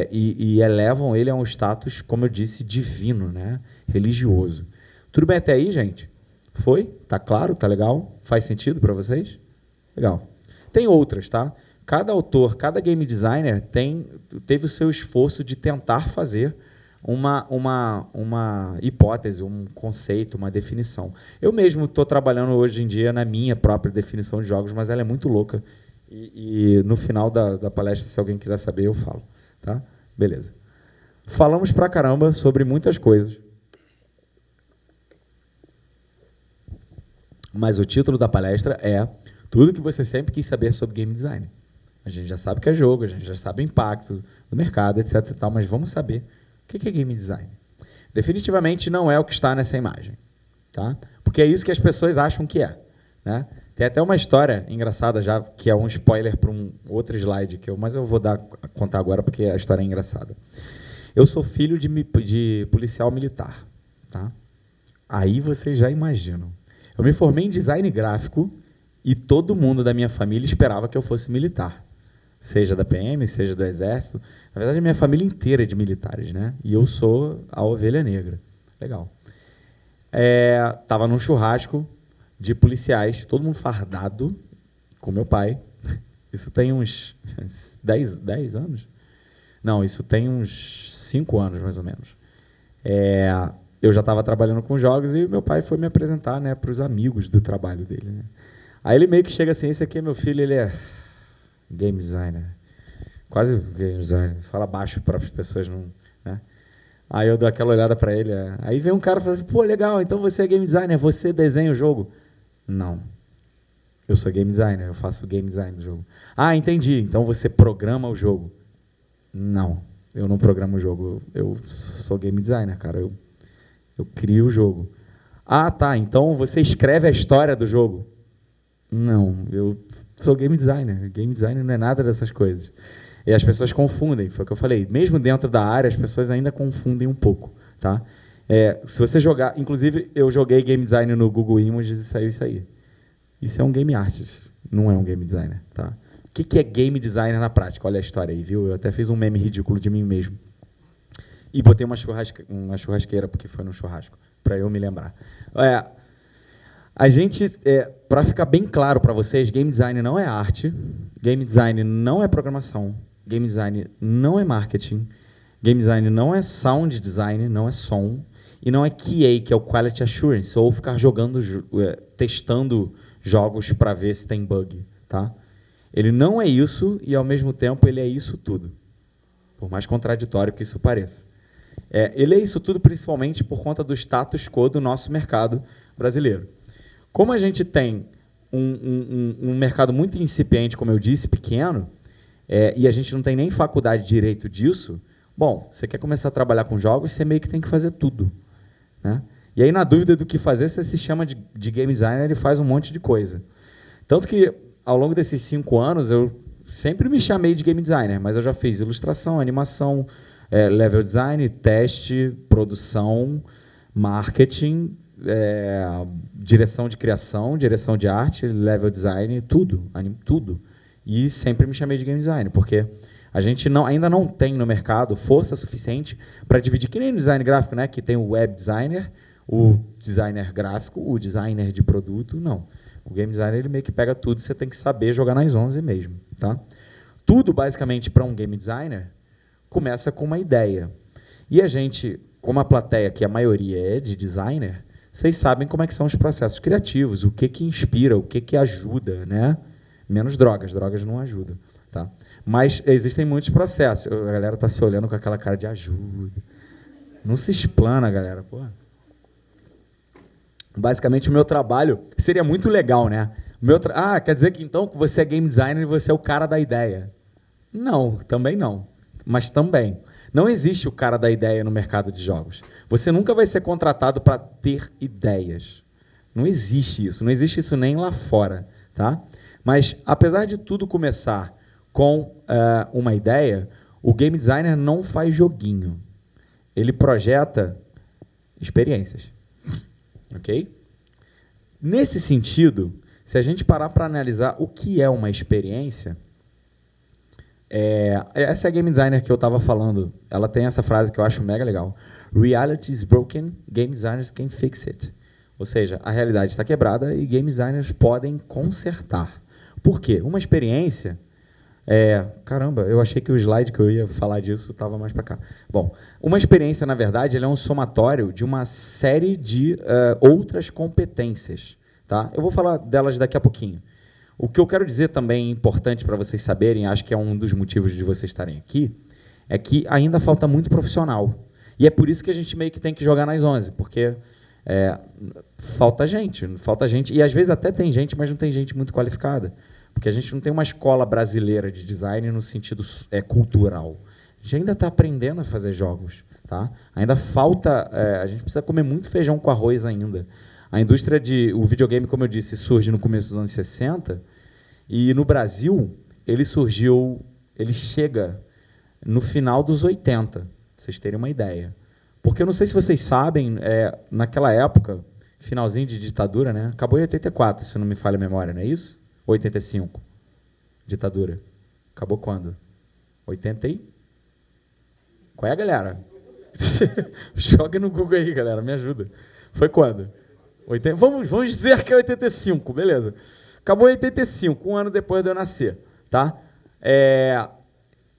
e elevam ele a um status, como eu disse, divino, né? Religioso. Tudo bem até aí, gente? Foi? Tá claro? Tá legal? Faz sentido para vocês? Legal. Tem outras, tá? Cada autor, cada game designer teve o seu esforço de tentar fazer uma hipótese, um conceito, uma definição. Eu mesmo estou trabalhando hoje em dia na minha própria definição de jogos, mas ela é muito louca. E no final da palestra, se alguém quiser saber, eu falo. Tá? Beleza. Falamos pra caramba sobre muitas coisas. Mas o título da palestra é tudo que você sempre quis saber sobre game design. A gente já sabe o que é jogo, a gente já sabe o impacto do mercado, etc. e tal, mas vamos saber o que é game design. Definitivamente não é o que está nessa imagem, tá? Porque é isso que as pessoas acham que é, né? Tem até uma história engraçada já, que é um spoiler para um outro slide, mas eu vou contar agora porque a história é engraçada. Eu sou filho de policial militar, tá? Aí vocês já imaginam. Eu me formei em design gráfico e todo mundo da minha família esperava que eu fosse militar. Seja da PM, seja do Exército. Na verdade, a minha família inteira é de militares, né? E eu sou a ovelha negra. Legal. Estava num churrasco de policiais, todo mundo fardado, com meu pai. Isso tem uns 10 anos? Não, isso tem uns 5 anos, mais ou menos. Eu já estava trabalhando com jogos e meu pai foi me apresentar, né, para os amigos do trabalho dele, né? Aí ele meio que chega assim, esse aqui é meu filho, ele é game designer. Quase game designer. Fala baixo para as pessoas não... Né? Aí eu dou aquela olhada para ele. Aí vem um cara e fala assim, pô, legal, então você é game designer, você desenha o jogo? Não. Eu sou game designer, eu faço game design do jogo. Ah, entendi, então você programa o jogo? Não, eu não programo o jogo, eu sou game designer, cara, eu crio o jogo. Ah, tá, então você escreve a história do jogo? Não, eu sou game designer. Game designer não é nada dessas coisas. E as pessoas confundem, foi o que eu falei. Mesmo dentro da área, as pessoas ainda confundem um pouco. Tá? Se você jogar... Inclusive, eu joguei game design no Google Images e saiu isso aí. Isso é um game artist, não é um game designer. Tá? O que é game designer na prática? Olha a história aí, viu? Eu até fiz um meme ridículo de mim mesmo. E botei uma churrasqueira, porque foi no churrasco, para eu me lembrar. A gente, para ficar bem claro para vocês, game design não é arte, game design não é programação, game design não é marketing, game design não é sound design, não é som, e não é QA, que é o Quality Assurance, ou ficar testando jogos para ver se tem bug. Tá? Ele não é isso e, ao mesmo tempo, ele é isso tudo. Por mais contraditório que isso pareça. Ele é isso tudo principalmente por conta do status quo do nosso mercado brasileiro. Como a gente tem um mercado muito incipiente, como eu disse, pequeno, e a gente não tem nem faculdade de direito disso, bom, você quer começar a trabalhar com jogos, você meio que tem que fazer tudo. Né? E aí, na dúvida do que fazer, você se chama de game designer e faz um monte de coisa. Tanto que, ao longo desses 5 anos, eu sempre me chamei de game designer, mas eu já fiz ilustração, animação, level design, teste, produção, marketing, direção de criação, direção de arte, level design, tudo. E sempre me chamei de game design, porque a gente ainda não tem no mercado força suficiente para dividir, que nem no design gráfico, né, que tem o web designer, o designer gráfico, o designer de produto, não. O game designer ele meio que pega tudo, você tem que saber jogar nas 11 mesmo. Tá? Tudo, basicamente, para um game designer, começa com uma ideia. E a gente, como a plateia, que a maioria é de designer, vocês sabem como é que são os processos criativos, o que inspira, o que ajuda, né? Menos drogas não ajudam. Tá? Mas existem muitos processos. A galera está se olhando com aquela cara de ajuda. Não se explana, galera. Pô. Basicamente, o meu trabalho seria muito legal, né? Quer dizer que então que você é game designer e você é o cara da ideia. Não, também não. Mas também. Não existe o cara da ideia no mercado de jogos. Você nunca vai ser contratado para ter ideias. Não existe isso. Não existe isso nem lá fora. Tá? Mas, apesar de tudo começar com uma ideia, o game designer não faz joguinho. Ele projeta experiências. Ok? Nesse sentido, se a gente parar para analisar o que é uma experiência, essa é a game designer que eu estava falando. Ela tem essa frase que eu acho mega legal. Reality is broken, game designers can fix it. Ou seja, a realidade está quebrada e game designers podem consertar. Por quê? Uma experiência... caramba, eu achei que o slide que eu ia falar disso estava mais para cá. Bom, uma experiência, na verdade, ela é um somatório de uma série de outras competências. Tá? Eu vou falar delas daqui a pouquinho. O que eu quero dizer também importante para vocês saberem, acho que é um dos motivos de vocês estarem aqui, é que ainda falta muito profissional. E é por isso que a gente meio que tem que jogar nas 11, porque falta gente, e às vezes até tem gente, mas não tem gente muito qualificada. Porque a gente não tem uma escola brasileira de design no sentido cultural. A gente ainda está aprendendo a fazer jogos. Tá? Ainda falta... a gente precisa comer muito feijão com arroz ainda. A indústria o videogame, como eu disse, surge no começo dos anos 60, e no Brasil ele chega no final dos 80, pra vocês terem uma ideia. Porque eu não sei se vocês sabem, naquela época, finalzinho de ditadura, né? Acabou em 84, se não me falha a memória, não é isso? 85. Ditadura. Acabou quando? 80 e... Qual é, galera? Joga no Google aí, galera, me ajuda. Foi quando? Vamos dizer que é 85, beleza. Acabou em 85, um ano depois de eu nascer. Tá?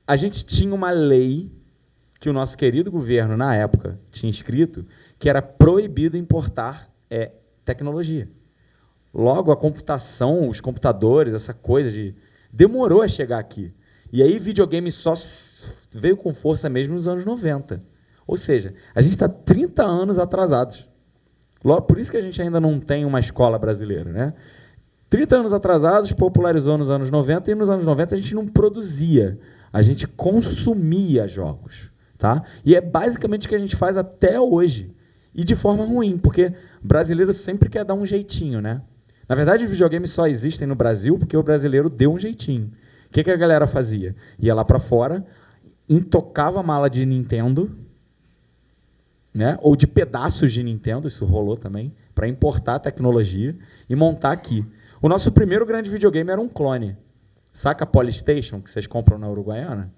A gente tinha uma lei que o nosso querido governo, na época, tinha escrito, que era proibido importar tecnologia. Logo, a computação, os computadores, essa coisa demorou a chegar aqui. E aí, videogame só veio com força mesmo nos anos 90. Ou seja, a gente está 30 anos atrasados. Logo, por isso que a gente ainda não tem uma escola brasileira. Né? 30 anos atrasados, popularizou nos anos 90, e nos anos 90 a gente não produzia, a gente consumia jogos. Tá? E é basicamente o que a gente faz até hoje. E de forma ruim, porque o brasileiro sempre quer dar um jeitinho, né? Na verdade, os videogames só existem no Brasil porque o brasileiro deu um jeitinho. O que a galera fazia? Ia lá para fora, intocava a mala de Nintendo, né? Ou de pedaços de Nintendo, isso rolou também, para importar a tecnologia e montar aqui. O nosso primeiro grande videogame era um clone. Saca a Polystation, que vocês compram na Uruguaiana?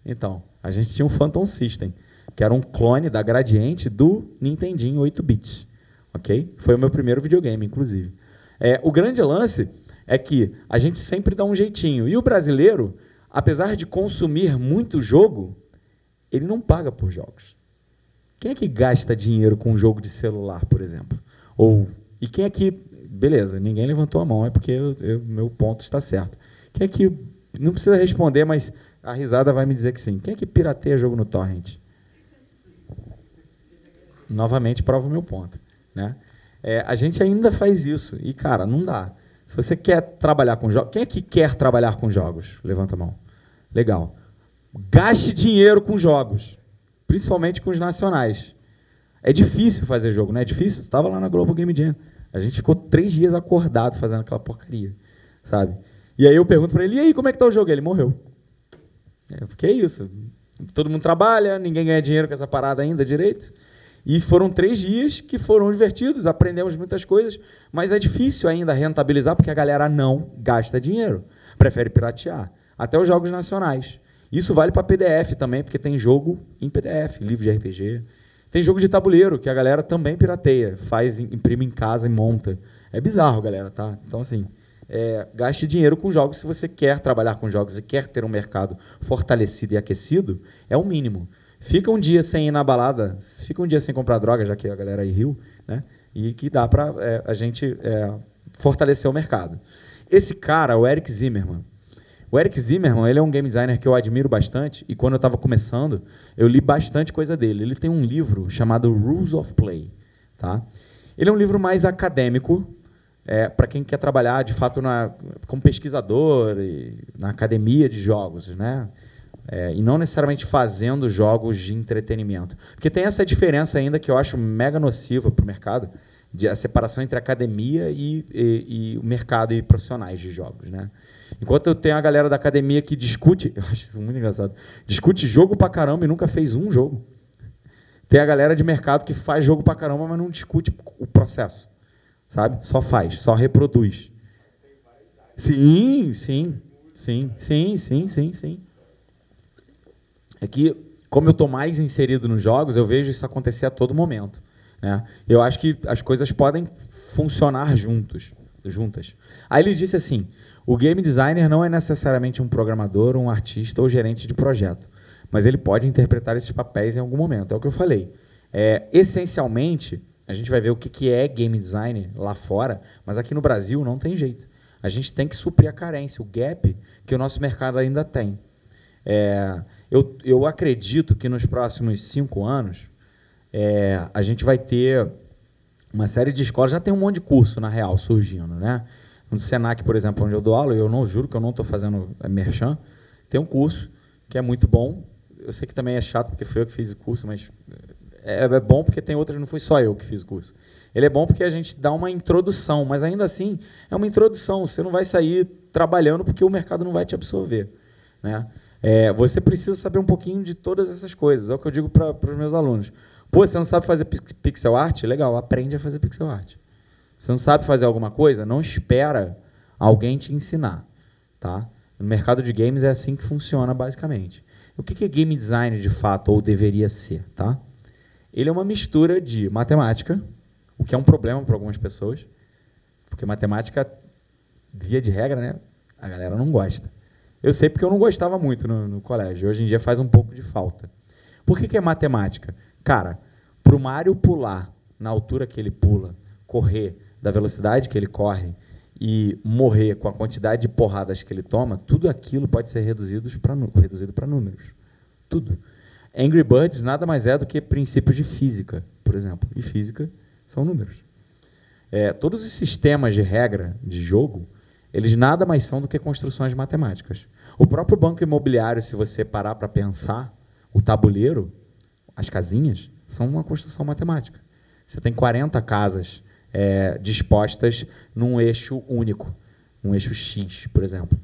Então, a gente tinha um Phantom System, que era um clone da Gradiente do Nintendinho 8-bit. Okay? Foi o meu primeiro videogame, inclusive. O grande lance é que a gente sempre dá um jeitinho. E o brasileiro, apesar de consumir muito jogo, ele não paga por jogos. Quem é que gasta dinheiro com um jogo de celular, por exemplo? E quem é que... Beleza, ninguém levantou a mão, é porque meu ponto está certo. Quem é que... Não precisa responder, mas a risada vai me dizer que sim. Quem é que pirateia jogo no torrent? Novamente, prova o meu ponto. Né? A gente ainda faz isso. E, cara, não dá. Se você quer trabalhar com jogos... Quem é que quer trabalhar com jogos? Levanta a mão. Legal. Gaste dinheiro com jogos. Principalmente com os nacionais. É difícil fazer jogo, não é difícil? Estava lá na Global Game Jam. A gente ficou 3 dias acordado fazendo aquela porcaria. Sabe? E aí eu pergunto para ele, e aí, como é que tá o jogo? Ele morreu. Porque é isso. Todo mundo trabalha, ninguém ganha dinheiro com essa parada ainda direito. E foram 3 dias que foram divertidos, aprendemos muitas coisas, mas é difícil ainda rentabilizar porque a galera não gasta dinheiro. Prefere piratear. Até os jogos nacionais. Isso vale para PDF também, porque tem jogo em PDF, livro de RPG. Tem jogo de tabuleiro, que a galera também pirateia. Imprime em casa e monta. É bizarro, galera, tá? Então, assim, gaste dinheiro com jogos se você quer trabalhar com jogos e quer ter um mercado fortalecido e aquecido, é o mínimo. Fica um dia sem ir na balada, fica um dia sem comprar droga, já que a galera aí riu, né? E que dá para a gente fortalecer o mercado. Esse cara, o Eric Zimmerman, ele é um game designer que eu admiro bastante, e quando eu estava começando, eu li bastante coisa dele. Ele tem um livro chamado Rules of Play. Tá? Ele é um livro mais acadêmico, para quem quer trabalhar, de fato, como pesquisador e na academia de jogos, né? E não necessariamente fazendo jogos de entretenimento. Porque tem essa diferença ainda que eu acho mega nociva para o mercado, a separação entre academia e o mercado e profissionais de jogos, né? Enquanto eu tenho a galera da academia que discute, eu acho isso muito engraçado, discute jogo pra caramba e nunca fez um jogo. Tem a galera de mercado que faz jogo pra caramba, mas não discute o processo, sabe? Só faz, só reproduz. Sim. É que, como eu estou mais inserido nos jogos, eu vejo isso acontecer a todo momento, né? Eu acho que as coisas podem funcionar juntas. Aí ele disse assim, o game designer não é necessariamente um programador, um artista ou gerente de projeto, mas ele pode interpretar esses papéis em algum momento. É o que eu falei. Essencialmente, a gente vai ver o que é game design lá fora, mas aqui no Brasil não tem jeito. A gente tem que suprir a carência, o gap que o nosso mercado ainda tem. Eu acredito que nos próximos 5 anos a gente vai ter uma série de escolas, já tem um monte de curso, na real, surgindo, né? No Senac, por exemplo, onde eu dou aula, eu não juro que eu não estou fazendo merchan, tem um curso que é muito bom. Eu sei que também é chato porque foi eu que fiz o curso, mas é bom porque tem outras, não foi só eu que fiz o curso. Ele é bom porque a gente dá uma introdução, mas ainda assim é uma introdução, você não vai sair trabalhando porque o mercado não vai te absorver, né? Você precisa saber um pouquinho de todas essas coisas, é o que eu digo para os meus alunos. Pô, você não sabe fazer pixel art? Legal, aprende a fazer pixel art. Você não sabe fazer alguma coisa? Não espera alguém te ensinar, tá? No mercado de games é assim que funciona, basicamente. O que é game design, de fato, ou deveria ser, tá? Ele é uma mistura de matemática, o que é um problema para algumas pessoas, porque matemática, via de regra, né, a galera não gosta. Eu sei porque eu não gostava muito no colégio. Hoje em dia faz um pouco de falta. Por que é matemática? Cara, para o Mario pular na altura que ele pula, correr da velocidade que ele corre e morrer com a quantidade de porradas que ele toma, tudo aquilo pode ser reduzido para números. Tudo. Angry Birds nada mais é do que princípios de física, por exemplo. E física são números. Todos os sistemas de regra de jogo, eles nada mais são do que construções matemáticas. O próprio banco imobiliário, se você parar para pensar, o tabuleiro, as casinhas, são uma construção matemática. Você tem 40 casas dispostas num eixo único, um eixo X, por exemplo.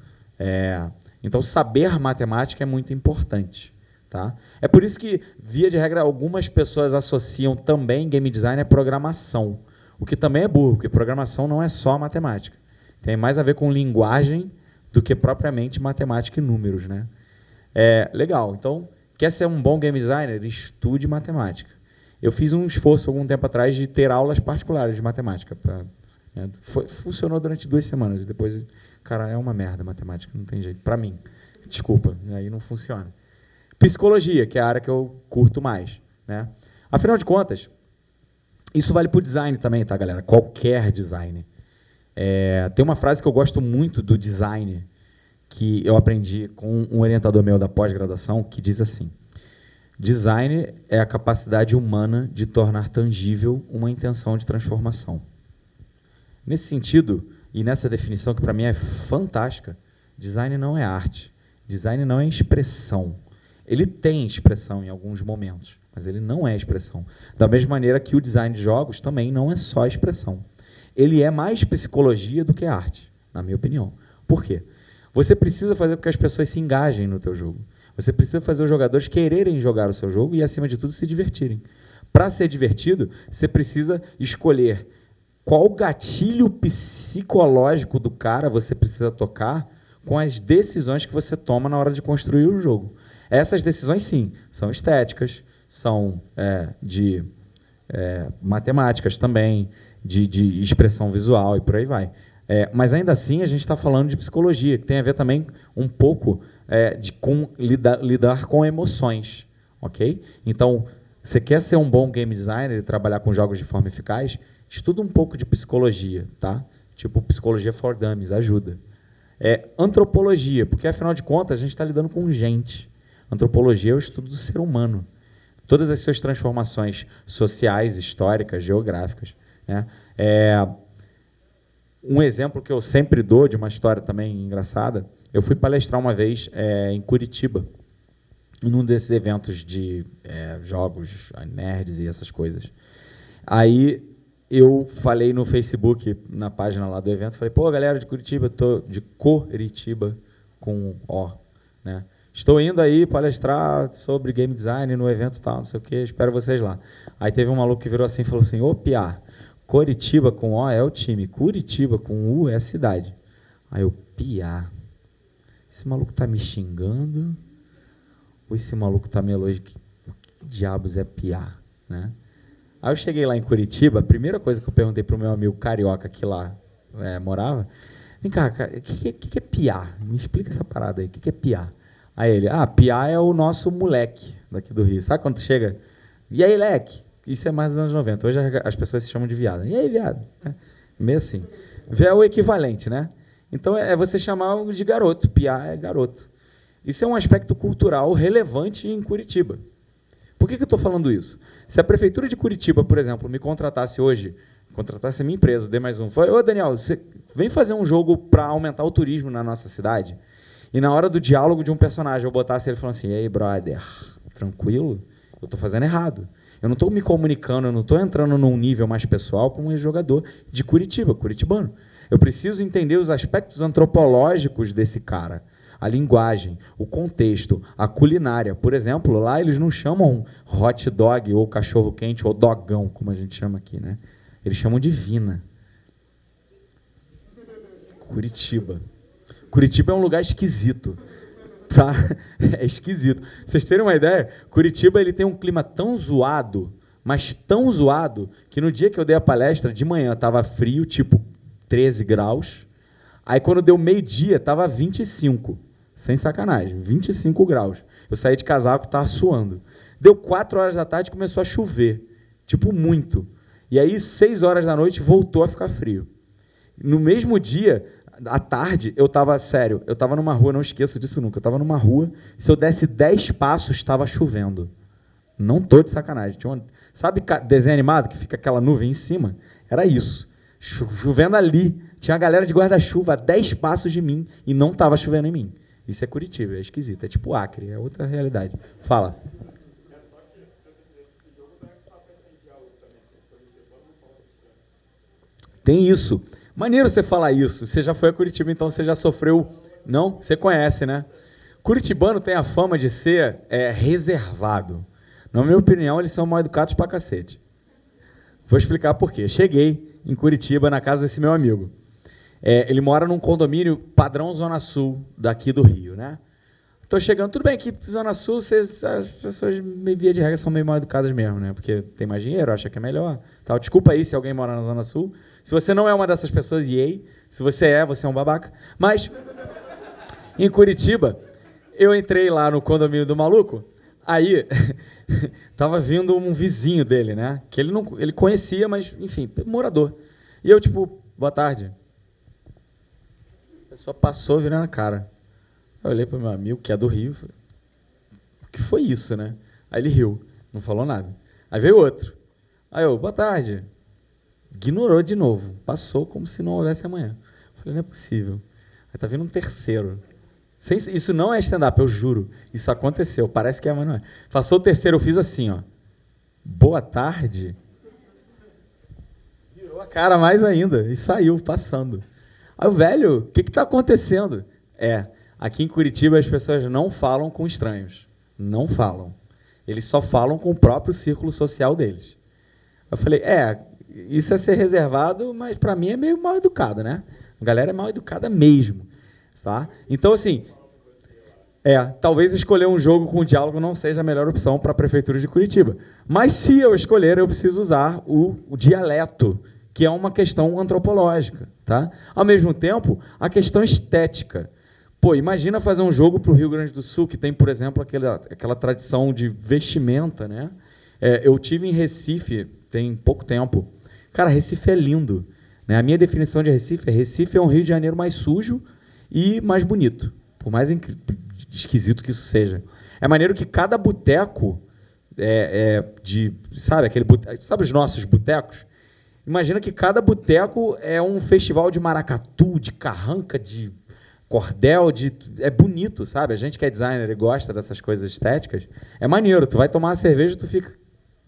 Então, saber matemática é muito importante. Tá? É por isso que, via de regra, algumas pessoas associam também game design à programação, o que também é burro, porque programação não é só matemática. Tem mais a ver com linguagem do que propriamente matemática e números, né? Legal. Então, quer ser um bom game designer? Estude matemática. Eu fiz um esforço algum tempo atrás de ter aulas particulares de matemática. Funcionou durante 2 semanas. Depois, cara, é uma merda matemática, não tem jeito. Para mim. Desculpa, aí não funciona. Psicologia, que é a área que eu curto mais, né? Afinal de contas, isso vale para o design também, tá, galera? Qualquer design. Tem uma frase que eu gosto muito do design, que eu aprendi com um orientador meu da pós-graduação, que diz assim: design é a capacidade humana de tornar tangível uma intenção de transformação. Nesse sentido, e nessa definição que para mim é fantástica, design não é arte, design não é expressão. Ele tem expressão em alguns momentos, mas ele não é expressão. Da mesma maneira que o design de jogos também não é só expressão. Ele é mais psicologia do que arte, na minha opinião. Por quê? Você precisa fazer com que as pessoas se engajem no teu jogo. Você precisa fazer os jogadores quererem jogar o seu jogo e, acima de tudo, se divertirem. Para ser divertido, você precisa escolher qual gatilho psicológico do cara você precisa tocar com as decisões que você toma na hora de construir o jogo. Essas decisões, sim, são estéticas, são de matemáticas também, de expressão visual e por aí vai. Mas ainda assim a gente está falando de psicologia, que tem a ver também um pouco lidar com emoções, ok? Então, você quer ser um bom game designer e trabalhar com jogos de forma eficaz, estuda um pouco de psicologia, tá? Tipo, psicologia for dummies, ajuda. Antropologia, porque afinal de contas a gente está lidando com gente. Antropologia é o estudo do ser humano. Todas as suas transformações sociais, históricas, geográficas, né? Um exemplo que eu sempre dou de uma história também engraçada, eu fui palestrar uma vez em Curitiba, num desses eventos de jogos, nerds e essas coisas. Aí eu falei no Facebook, na página lá do evento, falei, pô, galera de Curitiba, tô de Coritiba com O, né? Estou indo aí palestrar sobre game design no evento tal, não sei o que, espero vocês lá. Aí teve um maluco que virou assim e falou assim, ô Piá, Coritiba com O é o time, Curitiba com U é a cidade. Aí eu, Piá, esse maluco tá me xingando? Ou esse maluco tá me elogiando? Que diabos é Piá, né? Aí eu cheguei lá em Curitiba, a primeira coisa que eu perguntei pro meu amigo carioca que lá morava, vem cá, cara, o que é piá? Me explica essa parada aí, o que é piá? Aí ele, piá é o nosso moleque daqui do Rio. Sabe quando tu chega? E aí, leque? Isso é mais dos anos 90. Hoje as pessoas se chamam de viado. E aí, viado? Meio assim. É o equivalente, né? Então é você chamar de garoto. Piá é garoto. Isso é um aspecto cultural relevante em Curitiba. Por que eu estou falando isso? Se a Prefeitura de Curitiba, por exemplo, me contratasse hoje, contratasse a minha empresa, dê mais um, falei, ô Daniel, você vem fazer um jogo para aumentar o turismo na nossa cidade? E na hora do diálogo de um personagem, eu botasse ele falando assim, ei, brother, tranquilo? Eu estou fazendo errado. Eu não estou me comunicando, eu não estou entrando num nível mais pessoal como um jogador de Curitiba, curitibano. Eu preciso entender os aspectos antropológicos desse cara. A linguagem, o contexto, a culinária. Por exemplo, lá eles não chamam hot dog ou cachorro quente ou dogão, como a gente chama aqui, né? Eles chamam de vina. Curitiba. Curitiba é um lugar esquisito. É esquisito. Vocês terem uma ideia, Curitiba ele tem um clima tão zoado, mas tão zoado, que no dia que eu dei a palestra, de manhã estava frio, tipo 13 graus. Aí quando deu meio-dia, estava 25. Sem sacanagem, 25 graus. Eu saí de casaco, estava suando. Deu 4 horas da tarde, começou a chover. Tipo, muito. E aí, 6 horas da noite, voltou a ficar frio. No mesmo dia, à tarde, eu estava, sério, eu estava numa rua, não esqueço disso nunca, eu estava numa rua, se eu desse 10 passos, estava chovendo. Não estou de sacanagem. Sabe desenho animado, que fica aquela nuvem em cima? Era isso. Chovendo ali. Tinha a galera de guarda-chuva a 10 passos de mim e não estava chovendo em mim. Isso é Curitiba, é esquisito. É tipo Acre, é outra realidade. Fala. Tem isso. Maneiro você falar isso. Você já foi a Curitiba, então você já sofreu... Não? Você conhece, né? Curitibano tem a fama de ser reservado. Na minha opinião, eles são mal educados pra cacete. Vou explicar por quê. Cheguei em Curitiba, na casa desse meu amigo. Ele mora num condomínio padrão Zona Sul, daqui do Rio, né? Estou chegando, tudo bem que Zona Sul, as pessoas, via de regra, são meio mal educadas mesmo, né? Porque tem mais dinheiro, acha que é melhor. Tal. Desculpa aí se alguém mora na Zona Sul. Se você não é uma dessas pessoas, yay. Se você é um babaca. Mas, em Curitiba, eu entrei lá no condomínio do maluco, aí tava vindo um vizinho dele, né? Que ele conhecia, mas, enfim, morador. E eu, tipo, boa tarde. A pessoa passou virando a cara. Eu olhei para o meu amigo, que é do Rio, falei, o que foi isso, né? Aí ele riu, não falou nada. Aí veio outro. Aí eu, boa tarde. Ignorou de novo. Passou como se não houvesse amanhã. Falei, não é possível. Aí tá vindo um terceiro. Isso não é stand-up, eu juro. Isso aconteceu, parece que é, mas não é. Passou o terceiro, eu fiz assim, ó. Boa tarde. Virou a cara mais ainda e saiu, passando. Aí o velho, o que está acontecendo? Aqui em Curitiba as pessoas não falam com estranhos. Não falam. Eles só falam com o próprio círculo social deles. Eu falei, isso é ser reservado, mas para mim é meio mal educado, né? A galera é mal educada mesmo. Tá? Então, assim, talvez escolher um jogo com diálogo não seja a melhor opção para a Prefeitura de Curitiba. Mas se eu escolher, eu preciso usar o dialeto, que é uma questão antropológica. Tá? Ao mesmo tempo, a questão estética. Pô, imagina fazer um jogo para o Rio Grande do Sul, que tem, por exemplo, aquela tradição de vestimenta, né? Eu tive em Recife, tem pouco tempo. Cara, Recife é lindo. Né? A minha definição de Recife é um Rio de Janeiro mais sujo e mais bonito. Por mais esquisito que isso seja. É maneiro que cada boteco sabe os nossos botecos? Imagina que cada boteco é um festival de maracatu, de carranca, de cordel, é bonito, sabe? A gente que é designer e gosta dessas coisas estéticas, é maneiro. Tu vai tomar uma cerveja e tu fica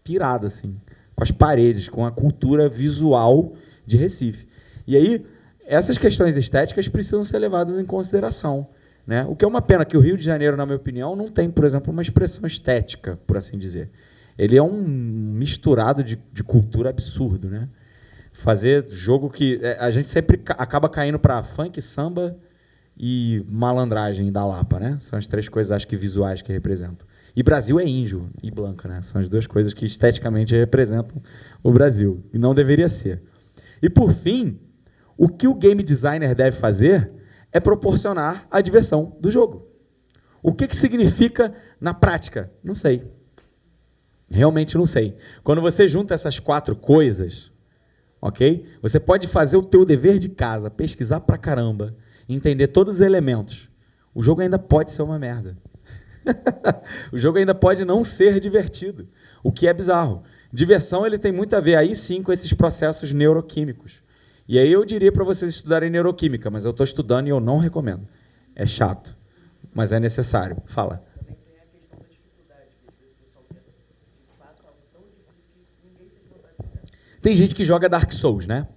pirado, assim, com as paredes, com a cultura visual de Recife. E aí, essas questões estéticas precisam ser levadas em consideração, né? O que é uma pena que o Rio de Janeiro, na minha opinião, não tem, por exemplo, uma expressão estética, por assim dizer. Ele é um misturado de cultura absurdo, né? Fazer jogo que... a gente sempre acaba caindo para funk, samba e malandragem da Lapa, né? São as três coisas, acho que, visuais que representam. E Brasil é índio e Blanca, né? São as duas coisas que esteticamente representam o Brasil. E não deveria ser. E, por fim, o que o game designer deve fazer é proporcionar a diversão do jogo. O que significa na prática? Não sei. Realmente não sei. Quando você junta essas 4 coisas, ok? Você pode fazer o teu dever de casa, pesquisar pra caramba, entender todos os elementos. O jogo ainda pode ser uma merda. O jogo ainda pode não ser divertido, o que é bizarro. Diversão ele tem muito a ver, aí sim, com esses processos neuroquímicos. E aí eu diria para vocês estudarem neuroquímica, mas eu estou estudando e eu não recomendo. É chato, mas é necessário. Fala. Também tem a questão da dificuldade, que às vezes o pessoal quer que faça algo tão difícil que ninguém sente vontade de jogar. Tem gente que joga Dark Souls, né?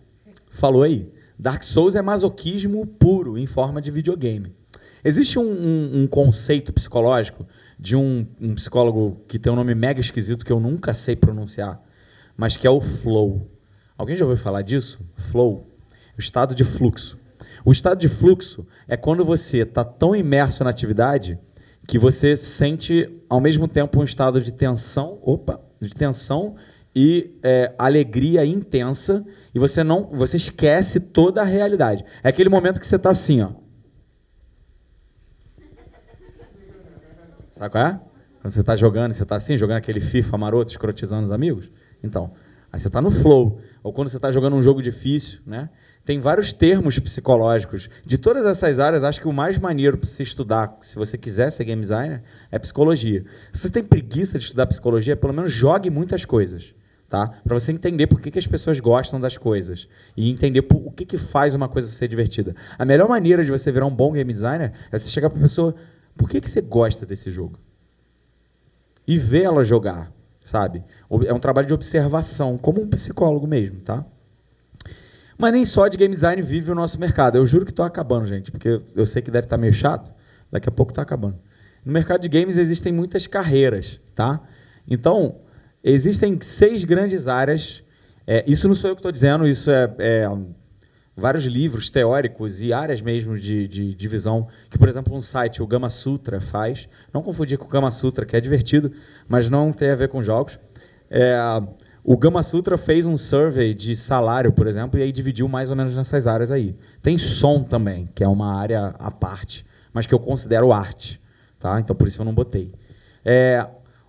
Falou aí. Dark Souls é masoquismo puro, em forma de videogame. Existe um conceito psicológico de um psicólogo que tem um nome mega esquisito que eu nunca sei pronunciar, mas que é o flow. Alguém já ouviu falar disso? Flow. O estado de fluxo. O estado de fluxo é quando você está tão imerso na atividade que você sente, ao mesmo tempo, um estado de tensão, e alegria intensa, e você esquece toda a realidade. É aquele momento que você está assim, ó. Sabe qual é? Quando você está jogando, você está assim, jogando aquele FIFA maroto, escrotizando os amigos. Então, aí você está no flow. Ou quando você está jogando um jogo difícil, né? Tem vários termos psicológicos. De todas essas áreas, acho que o mais maneiro para você estudar, se você quiser ser game designer, é psicologia. Se você tem preguiça de estudar psicologia, pelo menos jogue muitas coisas. Tá? Para você entender por que as pessoas gostam das coisas. E entender o que faz uma coisa ser divertida. A melhor maneira de você virar um bom game designer é você chegar para a pessoa... Por que você gosta desse jogo? E ver ela jogar, sabe? É um trabalho de observação, como um psicólogo mesmo, tá? Mas nem só de game design vive o nosso mercado. Eu juro que estou acabando, gente, porque eu sei que deve estar meio chato, daqui a pouco está acabando. No mercado de games existem muitas carreiras, tá? Então, existem 6 grandes áreas. Isso não sou eu que estou dizendo, isso é vários livros teóricos e áreas mesmo de divisão, que, por exemplo, um site, o Gama Sutra, faz. Não confundir com o Gama Sutra, que é divertido, mas não tem a ver com jogos. O Gama Sutra fez um survey de salário, por exemplo, e aí dividiu mais ou menos nessas áreas aí. Tem som também, que é uma área à parte, mas que eu considero arte. Tá? Então, por isso eu não botei.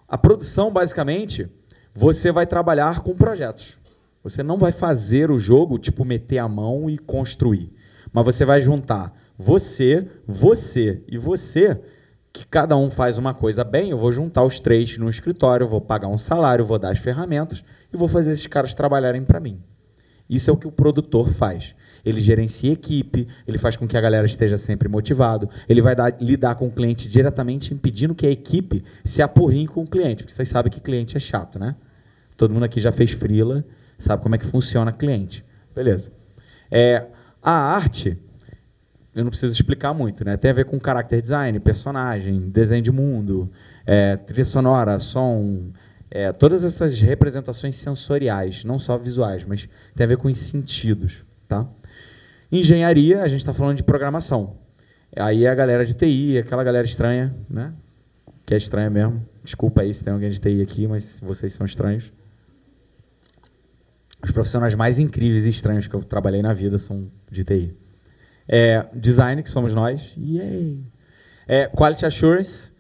A produção, basicamente, você vai trabalhar com projetos. Você não vai fazer o jogo, tipo, meter a mão e construir. Mas você vai juntar você e você, que cada um faz uma coisa bem, eu vou juntar os 3 no escritório, vou pagar um salário, vou dar as ferramentas e vou fazer esses caras trabalharem para mim. Isso é o que o produtor faz. Ele gerencia equipe, ele faz com que a galera esteja sempre motivado, ele vai lidar com o cliente diretamente, impedindo que a equipe se apurrinhe com o cliente, porque vocês sabem que cliente é chato, né? Todo mundo aqui já fez freela, sabe como é que funciona cliente. Beleza. A arte, eu não preciso explicar muito, né? Tem a ver com character design, personagem, desenho de mundo, trilha sonora, som, todas essas representações sensoriais, não só visuais, mas tem a ver com os sentidos. Tá? Engenharia, a gente está falando de programação. Aí a galera de TI, aquela galera estranha, né? Que é estranha mesmo. Desculpa aí se tem alguém de TI aqui, mas vocês são estranhos. Os profissionais mais incríveis e estranhos que eu trabalhei na vida são de TI. Design, que somos nós. Yay! Quality Assurance,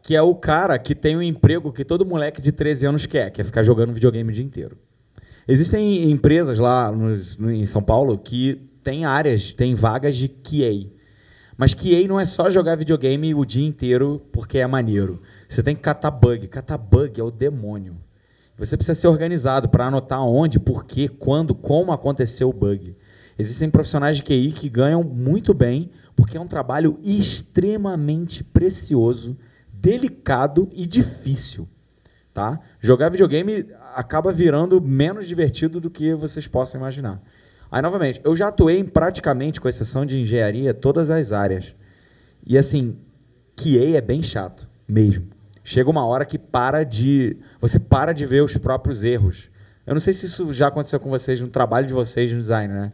que é o cara que tem um emprego que todo moleque de 13 anos quer, que é ficar jogando videogame o dia inteiro. Existem empresas lá em São Paulo que têm áreas, têm vagas de QA. Mas QA não é só jogar videogame o dia inteiro porque é maneiro. Você tem que catar bug. Catar bug é o demônio. Você precisa ser organizado para anotar onde, por quê, quando, como aconteceu o bug. Existem profissionais de QI que ganham muito bem, porque é um trabalho extremamente precioso, delicado e difícil. Tá? Jogar videogame acaba virando menos divertido do que vocês possam imaginar. Aí, novamente, eu já atuei em praticamente, com exceção de engenharia, todas as áreas. E, assim, QA é bem chato, mesmo. Chega uma hora que você para de ver os próprios erros. Eu não sei se isso já aconteceu com vocês no trabalho de vocês no design, né?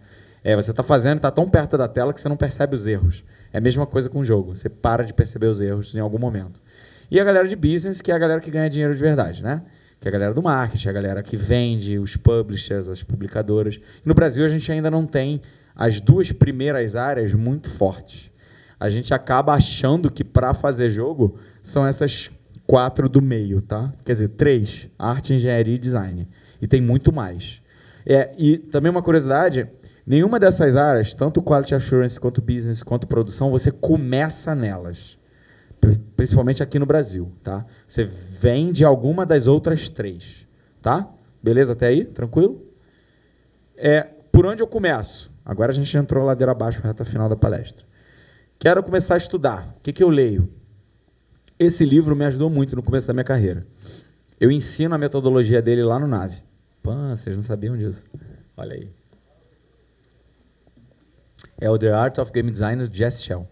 Você está fazendo, está tão perto da tela que você não percebe os erros. É a mesma coisa com o jogo. Você para de perceber os erros em algum momento. E a galera de business, que é a galera que ganha dinheiro de verdade, né? Que é a galera do marketing, a galera que vende, os publishers, as publicadoras. No Brasil, a gente ainda não tem as duas primeiras áreas muito fortes. A gente acaba achando que para fazer jogo são essas 4 do meio, tá? Quer dizer, 3, arte, engenharia e design. E tem muito mais. E também uma curiosidade, nenhuma dessas áreas, tanto quality assurance, quanto business, quanto produção, você começa nelas. Principalmente aqui no Brasil, tá? Você vem de alguma das outras 3, tá? Beleza até aí? Tranquilo? Por onde eu começo? Agora a gente entrou ladeira abaixo, reta final da palestra. Quero começar a estudar. O que eu leio? Esse livro me ajudou muito no começo da minha carreira. Eu ensino a metodologia dele lá no Nave. Pã, vocês não sabiam disso. Olha aí. É o The Art of Game Design, do Jesse Shell.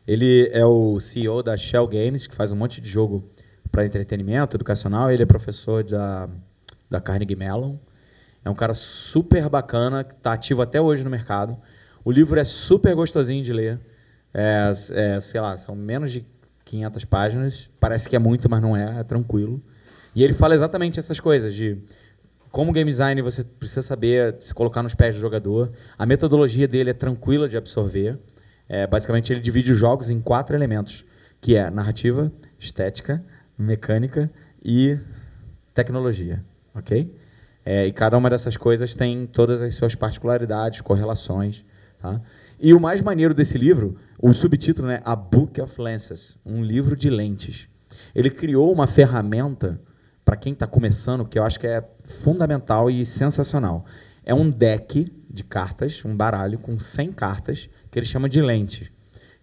Ele é o CEO da Shell Games, que faz um monte de jogo para entretenimento, educacional. Ele é professor da Carnegie Mellon. É um cara super bacana, que está ativo até hoje no mercado. O livro é super gostosinho de ler. Sei lá, são menos de 500 páginas. Parece que é muito, mas não é tranquilo. E ele fala exatamente essas coisas, de como game design você precisa saber se colocar nos pés do jogador. A metodologia dele é tranquila de absorver. Basicamente, ele divide os jogos em 4 elementos, que é narrativa, estética, mecânica e tecnologia. Ok? E cada uma dessas coisas tem todas as suas particularidades, correlações. Tá? E o mais maneiro desse livro, o subtítulo, né, A Book of Lenses, um livro de lentes. Ele criou uma ferramenta para quem está começando, que eu acho que é fundamental e sensacional. É um deck de cartas, um baralho com 100 cartas, que ele chama de lentes.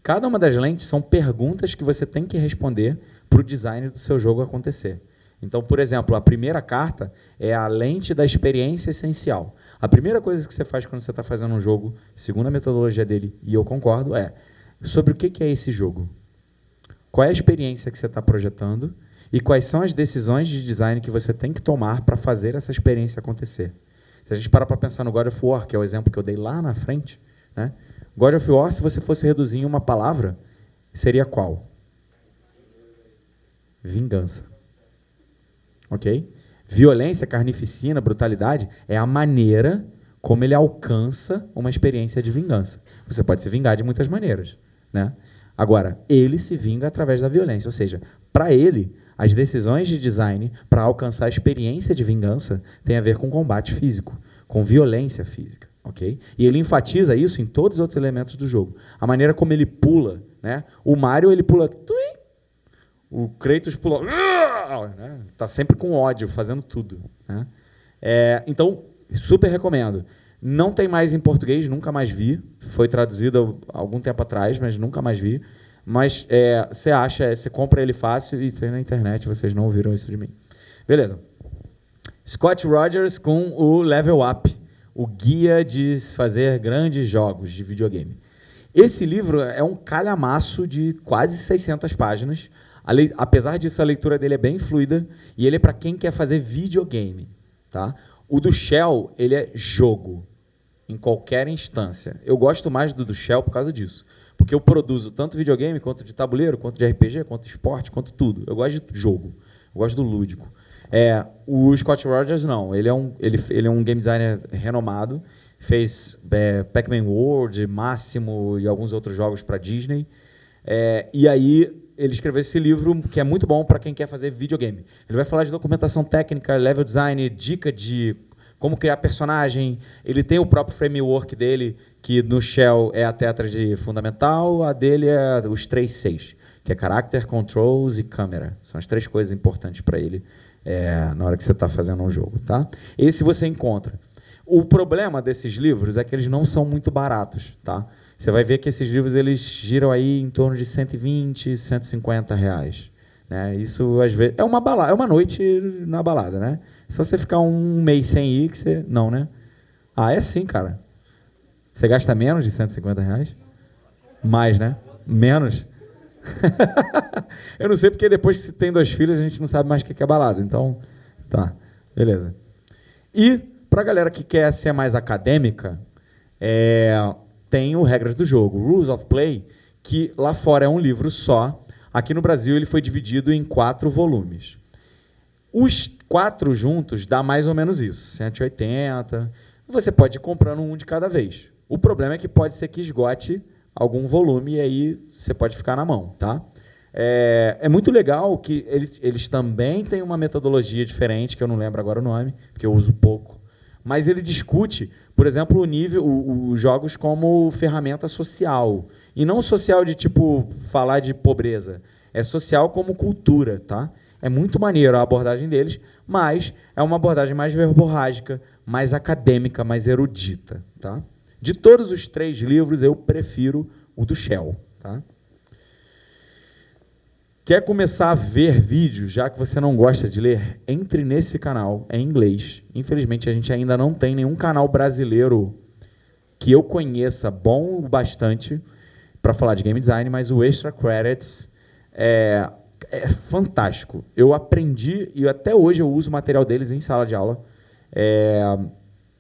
Cada uma das lentes são perguntas que você tem que responder para o design do seu jogo acontecer. Então, por exemplo, a primeira carta é a lente da experiência essencial. A primeira coisa que você faz quando você está fazendo um jogo, segundo a metodologia dele, e eu concordo, sobre o que é esse jogo. Qual é a experiência que você está projetando e quais são as decisões de design que você tem que tomar para fazer essa experiência acontecer. Se a gente parar para pensar no God of War, que é o exemplo que eu dei lá na frente, né? God of War, se você fosse reduzir em uma palavra, seria qual? Vingança. Ok? Violência, carnificina, brutalidade é a maneira como ele alcança uma experiência de vingança. Você pode se vingar de muitas maneiras, né? Agora, ele se vinga através da violência, ou seja, para ele, as decisões de design para alcançar a experiência de vingança têm a ver com combate físico, com violência física. Okay? E ele enfatiza isso em todos os outros elementos do jogo. A maneira como ele pula, né? O Mario ele pula, o Kratos pula, né? Tá sempre com ódio, fazendo tudo, né? Então, super recomendo. Não tem mais em português, nunca mais vi. Foi traduzido há algum tempo atrás, mas nunca mais vi. Mas você compra ele fácil e tem na internet, vocês não ouviram isso de mim. Beleza. Scott Rogers com o Level Up, o guia de fazer grandes jogos de videogame. Esse livro é um calhamaço de quase 600 páginas. Apesar disso, a leitura dele é bem fluida e ele é para quem quer fazer videogame. Tá? O do Shell, ele é jogo, em qualquer instância. Eu gosto mais do Shell por causa disso. Porque eu produzo tanto videogame, quanto de tabuleiro, quanto de RPG, quanto de esporte, quanto tudo. Eu gosto de jogo, eu gosto do lúdico. O Scott Rogers, não. Ele é um game designer renomado. Fez Pac-Man World, Máximo e alguns outros jogos para Disney. E aí ele escreveu esse livro que é muito bom para quem quer fazer videogame. Ele vai falar de documentação técnica, level design, dica de como criar personagem. Ele tem o próprio framework dele, que no Shell é a Tetrad fundamental, a dele é os 3 Cs, que é Character, Controls e Câmera. São as 3 coisas importantes para ele na hora que você está fazendo um jogo, tá? Esse você encontra. O problema desses livros é que eles não são muito baratos, tá? Você vai ver que esses livros eles giram aí em torno de 120, 150 reais. Né? Isso, às vezes, é uma noite na balada, né? Só você ficar um mês sem ir, que você... Não, né? Ah, é sim, cara. Você gasta menos de 150 reais? Mais, né? Menos? Eu não sei, porque depois que você tem 2 filhos, a gente não sabe mais o que é balada. Então, tá, beleza. E, pra galera que quer ser mais acadêmica, tem o Regras do Jogo, Rules of Play, que lá fora é um livro só. Aqui no Brasil ele foi dividido em 4 volumes. Os 4 juntos dá mais ou menos isso, 180. Você pode ir comprando um de cada vez. O problema é que pode ser que esgote algum volume e aí você pode ficar na mão, tá? É muito legal que eles também têm uma metodologia diferente, que eu não lembro agora o nome, porque eu uso pouco. Mas ele discute, por exemplo, os jogos como ferramenta social. E não social de, tipo, falar de pobreza. É social como cultura, tá? É muito maneiro a abordagem deles, mas é uma abordagem mais verborrágica, mais acadêmica, mais erudita, tá? De todos os 3 livros, eu prefiro o do Shell, tá? Quer começar a ver vídeos, já que você não gosta de ler? Entre nesse canal, é em inglês. Infelizmente, a gente ainda não tem nenhum canal brasileiro que eu conheça bom o bastante para falar de game design, mas o Extra Credits é fantástico. Eu aprendi, e até hoje eu uso o material deles em sala de aula,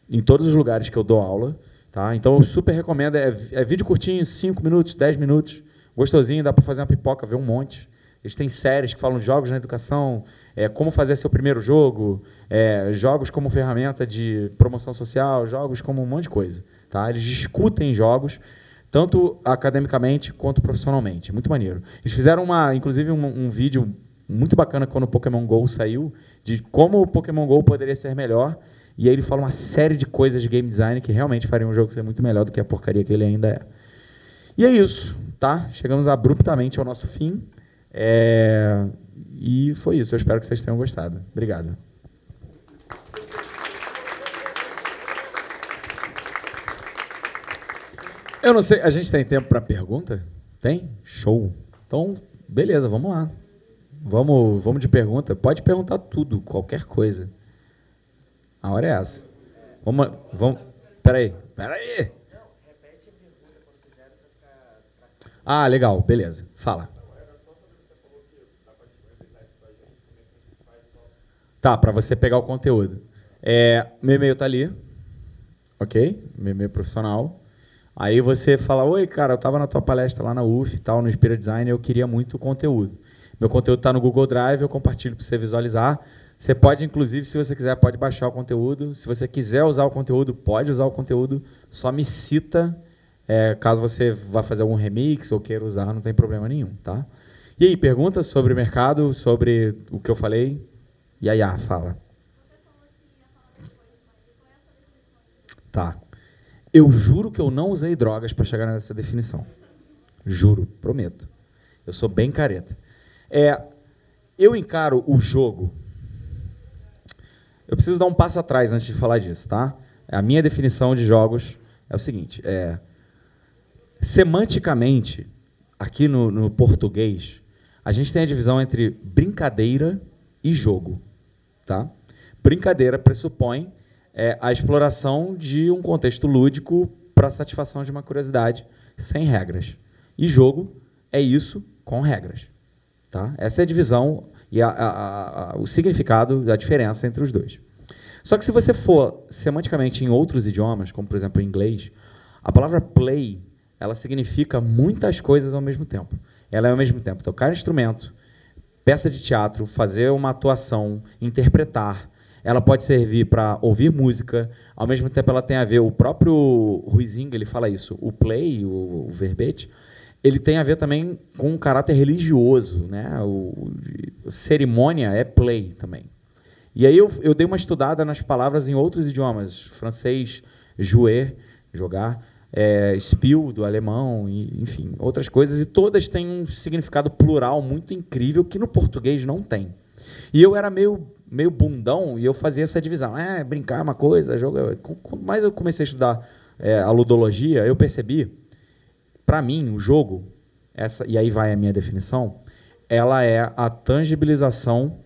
em todos os lugares que eu dou aula. Tá? Então, eu super recomendo. É vídeo curtinho, 5 minutos, 10 minutos, gostosinho, dá para fazer uma pipoca, ver um monte. Eles têm séries que falam de jogos na educação, como fazer seu primeiro jogo, jogos como ferramenta de promoção social, jogos como um monte de coisa. Tá? Eles discutem jogos, tanto academicamente quanto profissionalmente. Muito maneiro. Eles fizeram, inclusive, um vídeo muito bacana quando o Pokémon GO saiu, de como o Pokémon GO poderia ser melhor, e aí ele fala uma série de coisas de game design que realmente fariam um jogo ser muito melhor do que a porcaria que ele ainda é. E é isso, tá? Chegamos abruptamente ao nosso fim. E foi isso. Eu espero que vocês tenham gostado. Obrigado. Eu não sei, a gente tem tempo para pergunta? Tem? Show. Então, beleza, vamos lá. Vamos de pergunta. Pode perguntar tudo, qualquer coisa. A hora é essa. Vamos. Peraí. Ah, legal, beleza. Fala. Tá, para você pegar o conteúdo. Meu e-mail tá ali, ok? Meu e-mail profissional. Aí você fala, oi, cara, eu estava na tua palestra lá na UF, tal, no Inspira Design, eu queria muito conteúdo. Meu conteúdo está no Google Drive, eu compartilho para você visualizar. Você pode, inclusive, se você quiser, pode baixar o conteúdo. Se você quiser usar o conteúdo, pode usar o conteúdo. Só me cita, caso você vá fazer algum remix ou queira usar, não tem problema nenhum, tá? E aí, perguntas sobre o mercado, sobre o que eu falei? Yaya, fala. Tá. Eu juro que eu não usei drogas para chegar nessa definição. Juro, prometo. Eu sou bem careta. Eu encaro o jogo... Eu preciso dar um passo atrás antes de falar disso, tá? A minha definição de jogos é o seguinte, semanticamente, aqui no português, a gente tem a divisão entre brincadeira e jogo, tá? Brincadeira pressupõe a exploração de um contexto lúdico para satisfação de uma curiosidade sem regras. E jogo é isso com regras, tá? Essa é a divisão e o significado, a diferença entre os dois. Só que se você for semanticamente em outros idiomas, como por exemplo em inglês, a palavra play, ela significa muitas coisas ao mesmo tempo. Ela é ao mesmo tempo tocar instrumento, peça de teatro, fazer uma atuação, interpretar. Ela pode servir para ouvir música, ao mesmo tempo ela tem a ver, o próprio Huizinga, ele fala isso, o play, o verbete, ele tem a ver também com um caráter religioso, né? O cerimônia é play também. E aí eu dei uma estudada nas palavras em outros idiomas, francês, jouer, jogar, spiel, do alemão, enfim, outras coisas, e todas têm um significado plural muito incrível que no português não tem. E eu era meio meio bundão e eu fazia essa divisão. Brincar é uma coisa, jogo é... Quanto mais eu comecei a estudar a ludologia, eu percebi, para mim, o jogo, e aí vai a minha definição, ela é a tangibilização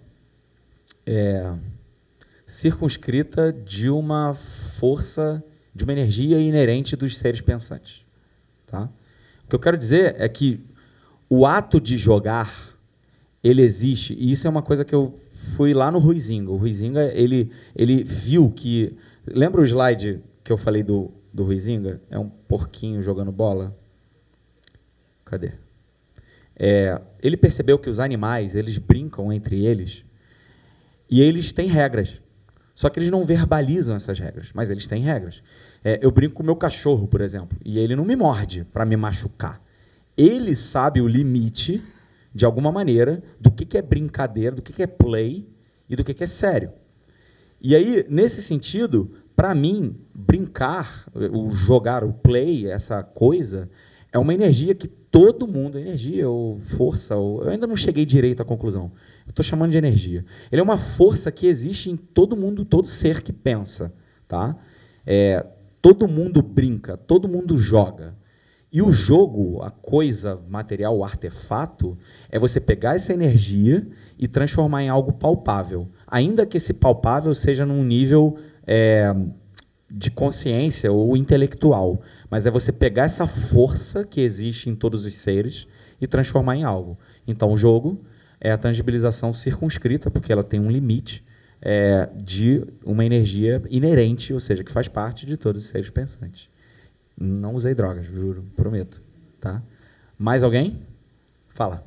circunscrita de uma força, de uma energia inerente dos seres pensantes. Tá? O que eu quero dizer é que o ato de jogar, ele existe, e isso é uma coisa que eu fui lá no Huizinga. O Huizinga, ele viu que... Lembra o slide que eu falei do Huizinga? É um porquinho jogando bola? Cadê? Ele percebeu que os animais, eles brincam entre eles, e eles têm regras. Só que eles não verbalizam essas regras, mas eles têm regras. Eu brinco com o meu cachorro, por exemplo, e ele não me morde para me machucar. Ele sabe o limite, de alguma maneira, do que é brincadeira, do que é play e do que é sério. E aí, nesse sentido, para mim, brincar, o jogar, o play, essa coisa, é uma energia que todo mundo, energia ou força, eu ainda não cheguei direito à conclusão, estou chamando de energia. Ele é uma força que existe em todo mundo, todo ser que pensa. Tá? Todo mundo brinca, todo mundo joga. E o jogo, a coisa material, o artefato, é você pegar essa energia e transformar em algo palpável. Ainda que esse palpável seja num nível de consciência ou intelectual. Mas é você pegar essa força que existe em todos os seres e transformar em algo. Então, o jogo é a tangibilização circunscrita, porque ela tem um limite de uma energia inerente, ou seja, que faz parte de todos os seres pensantes. Não usei drogas, juro, prometo. Tá? Mais alguém? Fala.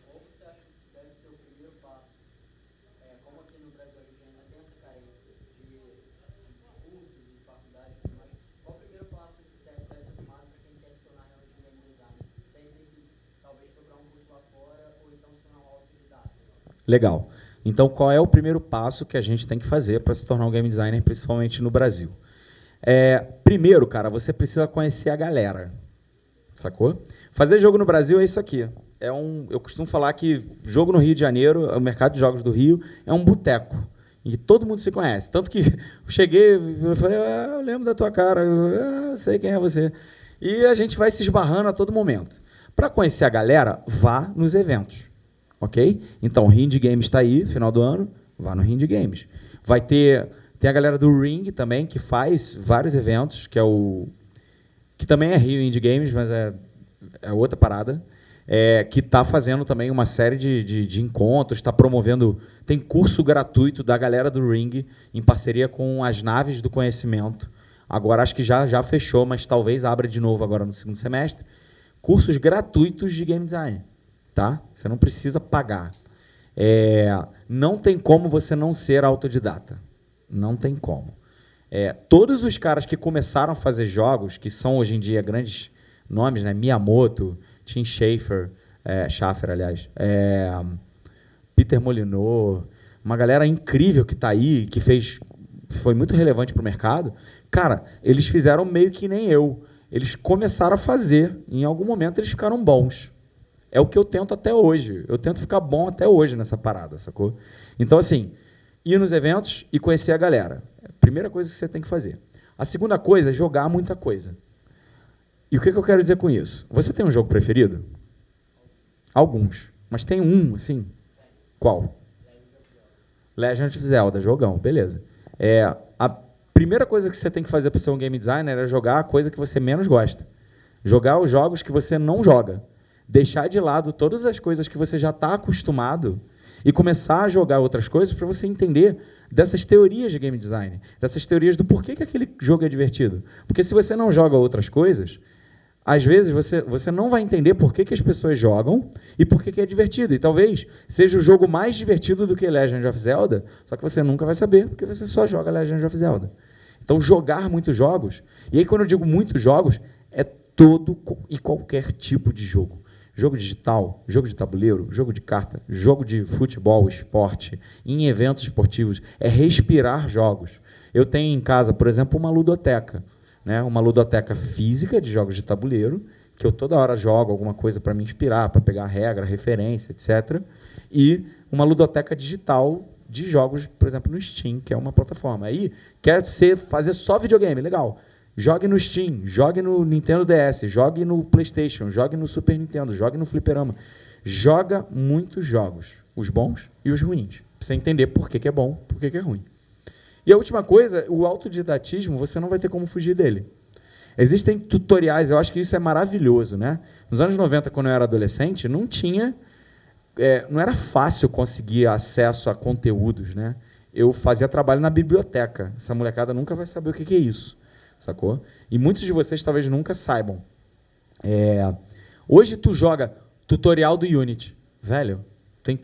Qual você acha que deve ser o primeiro passo? Como aqui no Brasil a gente ainda tem essa carência de cursos e faculdades, mas qual o primeiro passo que deve ser tomado para quem quer se tornar realmente um game designer? Sem ter que talvez procurar um curso lá fora ou então se tornar um autodidata. Legal. Então, qual é o primeiro passo que a gente tem que fazer para se tornar um game designer, principalmente no Brasil? Primeiro, cara, você precisa conhecer a galera, sacou? Fazer jogo no Brasil é isso aqui. Eu costumo falar que jogo no Rio de Janeiro, o mercado de jogos do Rio, é um boteco, em que todo mundo se conhece. Tanto que eu cheguei, eu falei, eu lembro da tua cara, eu sei quem é você. E a gente vai se esbarrando a todo momento. Para conhecer a galera, vá nos eventos, ok? Então, o Ring Games está aí, final do ano, vá no Ring Games. Tem a galera do Ring também, que faz vários eventos, que também é Rio Indie Games, mas é outra parada, que está fazendo também uma série de encontros, está promovendo, tem curso gratuito da galera do Ring, em parceria com as Naves do Conhecimento. Agora acho que já fechou, mas talvez abra de novo agora no segundo semestre. Cursos gratuitos de game design. Tá? Você não precisa pagar. Não tem como você não ser autodidata. Não tem como. Todos os caras que começaram a fazer jogos, que são hoje em dia grandes nomes, né? Miyamoto, Tim Schafer, aliás, Peter Molyneux, uma galera incrível que está aí, que foi muito relevante para o mercado, cara, eles fizeram meio que nem eu. Eles começaram a fazer, em algum momento eles ficaram bons. É o que eu tento até hoje. Eu tento ficar bom até hoje nessa parada, sacou? Então, assim, ir nos eventos e conhecer a galera. É a primeira coisa que você tem que fazer. A segunda coisa é jogar muita coisa. E o que eu quero dizer com isso? Você tem um jogo preferido? Alguns. Mas tem um, assim? Qual? Legend of Zelda, jogão, beleza. A primeira coisa que você tem que fazer para ser um game designer é jogar a coisa que você menos gosta. Jogar os jogos que você não joga. Deixar de lado todas as coisas que você já está acostumado e começar a jogar outras coisas para você entender dessas teorias de game design, dessas teorias do porquê que aquele jogo é divertido. Porque se você não joga outras coisas, às vezes você não vai entender por que as pessoas jogam e por que é divertido. E talvez seja o jogo mais divertido do que Legend of Zelda, só que você nunca vai saber, porque você só joga Legend of Zelda. Então, jogar muitos jogos, e aí quando eu digo muitos jogos, é todo e qualquer tipo de jogo. Jogo digital, jogo de tabuleiro, jogo de carta, jogo de futebol, esporte, em eventos esportivos, é respirar jogos. Eu tenho em casa, por exemplo, uma ludoteca, né? Uma ludoteca física de jogos de tabuleiro, que eu toda hora jogo alguma coisa para me inspirar, para pegar regra, referência, etc. E uma ludoteca digital de jogos, por exemplo, no Steam, que é uma plataforma. Aí, fazer só videogame, legal. Jogue no Steam, jogue no Nintendo DS, jogue no PlayStation, jogue no Super Nintendo, jogue no Fliperama. Joga muitos jogos, os bons e os ruins, pra você entender por que é bom, por que é ruim. E a última coisa, o autodidatismo, você não vai ter como fugir dele. Existem tutoriais, eu acho que isso é maravilhoso, né? Nos anos 90, quando eu era adolescente, não era fácil conseguir acesso a conteúdos, né? Eu fazia trabalho na biblioteca. Essa molecada nunca vai saber o que é isso, sacou? E muitos de vocês talvez nunca saibam. Hoje tu joga tutorial do Unity. Velho, tem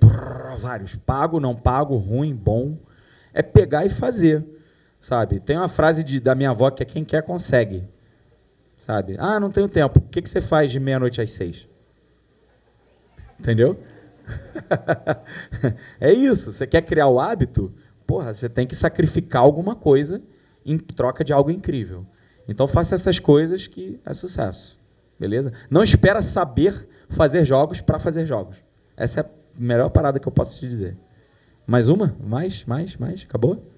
vários. Pago, não pago, ruim, bom. É pegar e fazer, sabe? Tem uma frase da minha avó que é quem quer consegue, sabe? Ah, não tenho tempo. O que você faz de meia-noite às 6? Entendeu? É isso. Você quer criar o hábito? Porra, você tem que sacrificar alguma coisa em troca de algo incrível. Então faça essas coisas que é sucesso. Beleza? Não espera saber fazer jogos para fazer jogos. Essa é a melhor parada que eu posso te dizer. Mais uma? Mais? Acabou?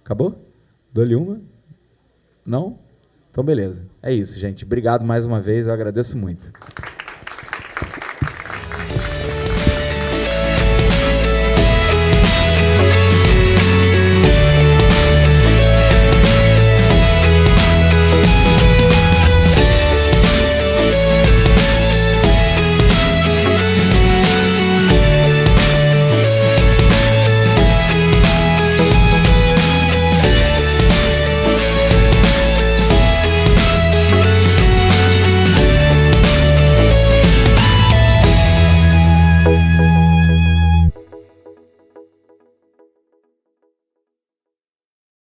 Acabou? Dou-lhe uma? Não? Então, beleza. É isso, gente. Obrigado mais uma vez. Eu agradeço muito.